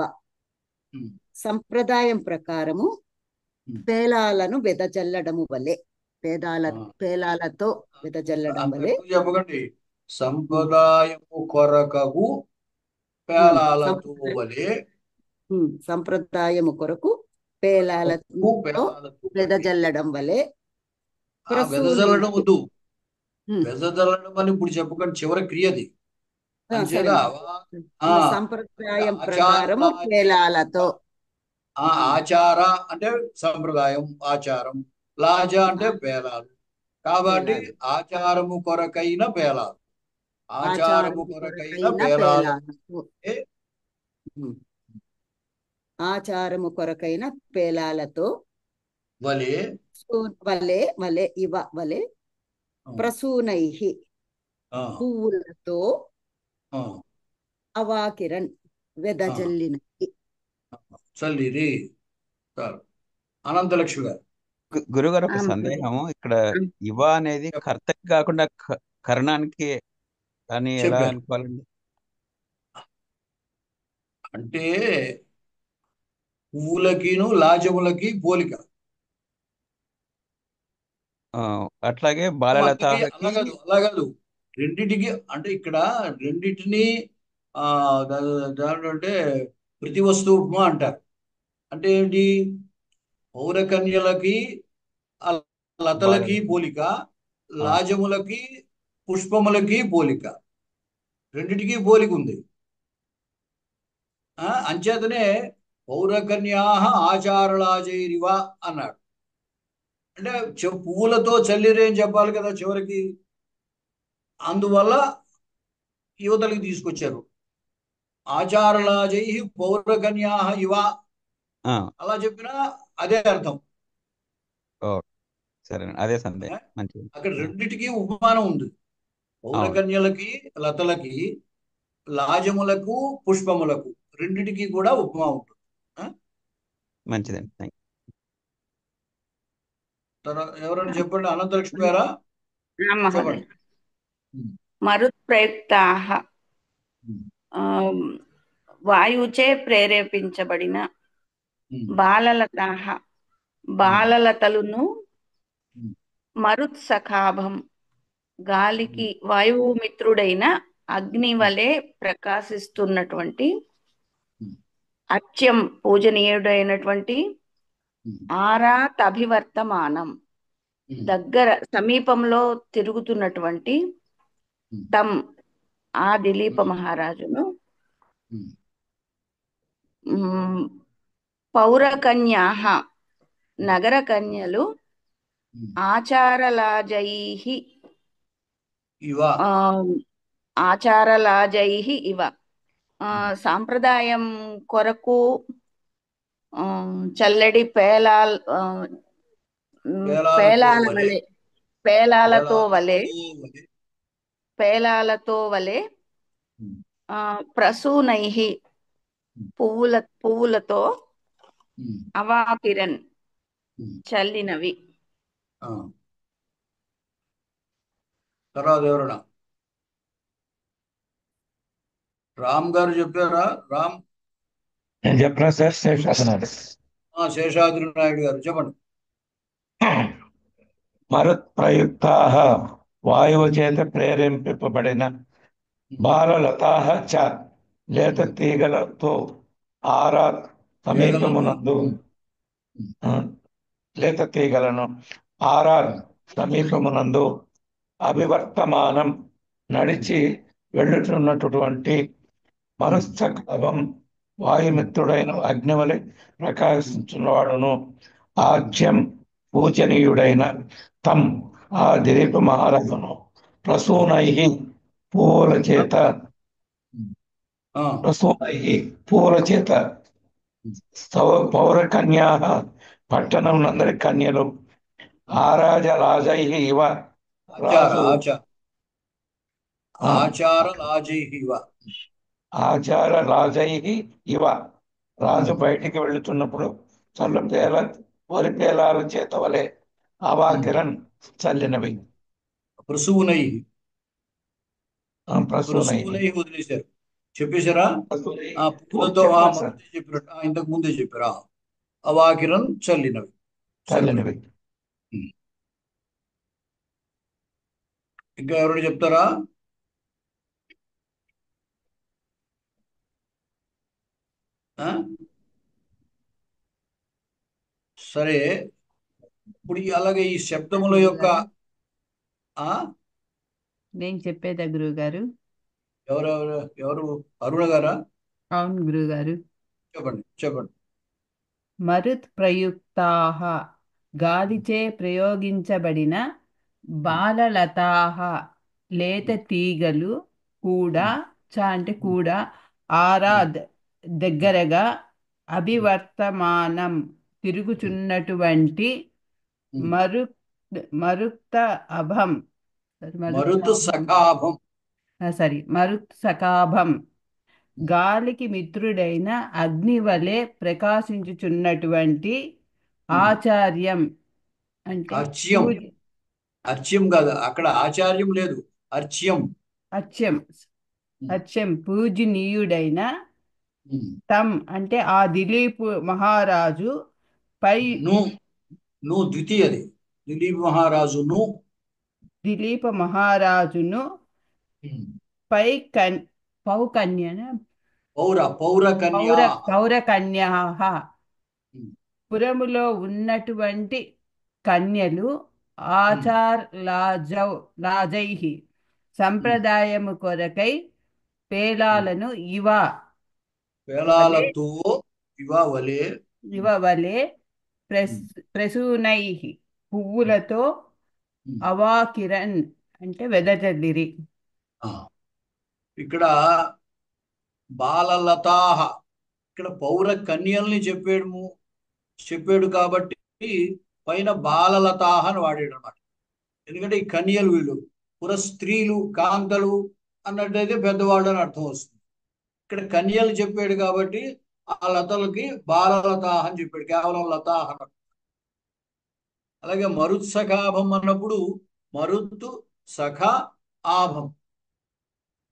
సంప్రదాయం ప్రకారము పేలాలను వెదజల్లడము వలె, పేలాలతో వెదజల్లడం వలె.
చెప్పకండి, సంప్రదాయము కొరకగు పేలాలతో వలె,
సంప్రదాయము కొరకు పేలాలతో వెదజల్లడం వలె.
వెదజల్లడం వద్దు, వెదజల్లడం అని ఇప్పుడు చెప్పకండి, చివరి క్రియది.
సంప్రదాయం ప్రకారం పేలాలతో.
ఆచార అంటే సంప్రదాయం, ఆచారం. లాజ అంటే పేలాలు. కాబట్టి ఆచారము కొరకైన పేలాలు, ఆచారము కొరకైన పేలాలు,
ఆచారము కొరకైన పేలాలతో
వలే
వలే వలే ఇవ వలే ప్రసూనైహి పువ్వులతో అవాకిరణ్ వెదజల్లినది.
చల్లిరి. అనంతలక్ష్మి గారు.
గురుగారు ఒక సందేహం, ఇక్కడ ఇవ అనేది కర్తకి కాకుండా కరణానికి అని ఎలా అనుకోవాలండి?
అంటే పువ్వులకిను లాజములకి పోలిక.
అట్లాగే బాలలత
అలాగదు రెండిటికి, అంటే ఇక్కడ రెండిటిని అంటే ప్రతి వస్తువు అంటారు. అంటే ఏంటి? పౌరకన్యలకి లతలకి పోలిక, లాజములకి పుష్పములకి పోలిక, రెండిటికి పోలిక ఉంది. అంచేతనే పౌరకన్యా ఆచారలాజైరివ అన్నాడు. అంటే పువ్వులతో చల్లిరే అని చెప్పాలి కదా చివరికి. అందువల్ల యువతలకి తీసుకొచ్చారు. ఆచారలాజై పౌరకన్యా ఇవ అలా చెప్పినా అదే అర్థం.
సరే, అదే సందేహం. మంచిది.
అక్కడ రెండిటికి ఉపమానం ఉంది. పౌరకన్యలకి లతలకి, లాజములకు పుష్పములకు, రెండిటికి కూడా ఉపమా ఉంటుంది.
మంచిదండి.
ఎవరైనా చెప్పండి. అనంతలక్ష్మి గారా?
మరుత్ప్రయుక్తాః వాయుచే ప్రేరేపించబడిన బాలలతాః బాలలతలును మరుత్సఖాభం గాలికి వాయువు మిత్రుడైన అగ్ని వలె ప్రకాశిస్తున్నటువంటి అత్యం పూజనీయుడైనటువంటి ఆరాత్ అభివర్తమానం దగ్గర సమీపంలో తిరుగుతున్నటువంటి తం ఆ దిలీప మహారాజును పౌరకన్యాః నగర కన్యలు ఆచారలాజైః ఇవ సాంప్రదాయం కొరకు చల్లడి పేలాలతో వలె ప్రసూనైః పువ్వులతో అవాకిరణ్ చల్లినవి.
తర్వాత ఎవరన్నా? రామ్ గారు చెప్పారా? రామ్
నేను చెప్పిన సార్.
శేషాద్రి నాయుడు గారు చెప్పండి.
మరుత్ప్రయుక్తాః వాయువు చేత ప్రేరేపింపబడిన బాలలతాః చ లేత తీగలతో ఆరాత్ సమీపమునందు లేత తీగలను ఆరాత్ సమీపమునందు అభివర్తమానం నడిచి వెళ్ళుతున్నటువంటి మరుత్సఖాభం వాయుమిత్రుడైన అగ్నివలె ప్రకాశించున్నవాడును ఆజ్యం పూజనీయుడైన తం ఆ దిలీప మహారాజును ప్రసూనై పూల చేత పౌరకన్యా పట్టణం నందరి కన్యలు ఆరాజలాజై ఇవ
ఆచార రాజై ఇవ.
ఆచార రాజై ఇవ. రాజు బయటికి వెళుతున్నప్పుడు వరిపేలాల చేత వలె అవాకిరన్ చల్లినవి.
ప్రసూనై
ప్రసూనై
వదిలేశారు. చెప్పేశారా? పువ్వులతో చెప్పినట్టు ఇంతకు ముందే చెప్పారా? అవాకిరన్ చల్లినవి. ఇంకా ఎవరైనా చెప్తారా? సరే, ఇప్పుడు అలాగే ఈ శబ్దముల యొక్క
నేను చెప్పేదా గురువు గారు?
ఎవరు అరుణ గారా?
అవును గురువు గారు.
చెప్పండి.
మరుత్ ప్రయుక్తాః గాలిచే ప్రయోగించబడిన బాలలతాః లేత తీగలు కూడా అంటే కూడా ఆరాద్ దగ్గరగా అభివర్తమానం తిరుగుచున్నటువంటి మరుత్ సఖాభం గాలికి మిత్రుడైన అగ్ని వలె ప్రకాశించుచున్నటువంటి ఆచార్యం అంటే
అర్చ్యం కాదు, అక్కడ ఆచార్యం లేదు,
అర్చ్యం పూజనీయుడైన తం అంటే ఆ దిలీప్ మహారాజు పై
ద్వితీయది
దిలీప మహారాజును పౌరకన్యా పురములో ఉన్నటువంటి కన్యలు లాజై సంప్రదాయము కొరకై పేలాలను ఇవవలే ప్రసూనై పువ్వులతో అవాకిరన్ అంటే వెదజల్లిరి.
ఇక్కడ బాలలతాహ, ఇక్కడ పౌర కన్యల్ని చెప్పాడు కాబట్టి పైన బాలలతాహ అని వాడాడు అనమాట. ఎందుకంటే ఈ కన్యలు వీళ్ళు పుర స్త్రీలు కాంతలు అన్నట్టయితే పెద్దవాళ్ళు అని అర్థం వస్తుంది. ఇక్కడ కన్యలు చెప్పాడు కాబట్టి ఆ లతలకి బాలలతాహ అని చెప్పాడు, కేవలం లతాహ. అలాగే మరుత్ సఖాభం అన్నప్పుడు మరుత్తు సఖ ఆభం.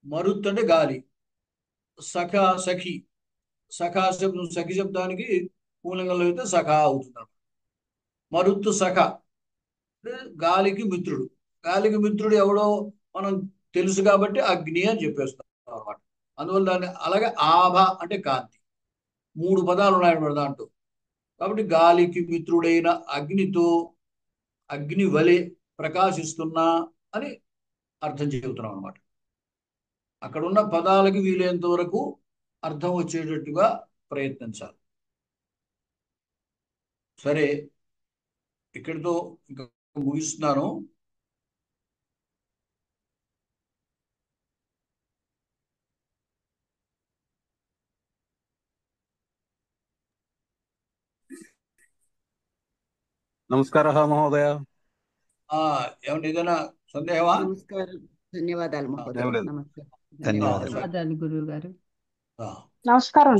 మరుత్ అంటే గాలి, సఖి శబ్దానికి పూలింగంలో అయితే సఖా అవుతుంది. మరుత్తు సఖ గాలికి మిత్రుడు ఎవడో మనం తెలుసు కాబట్టి అగ్ని అని చెప్పేస్తాం అన్నమాట. అందువల్ల దాన్ని అలాగే ఆభ అంటే కాంతి. 3 పదాలు ఉన్నాయి దాంట్లో. కాబట్టి గాలికి మిత్రుడైన అగ్ని వలె ప్రకాశిస్తున్నా అని అర్థం చెబుతున్నాం అనమాట. అక్కడ ఉన్న పదాలకి వీలైనంత వరకు అర్థం వచ్చేటట్టుగా ప్రయత్నించాలి. సరే, ఇక్కడితో ఇంకా ముగిస్తున్నాను.
నమస్కారः మహోదయ.
ఏమన్నా ఏదైనా సందేహమా?
నమస్కారం, ధన్యవాదాలు మహోదయ.
ధన్యవాదాలు గురువు గారు.
నమస్కారం.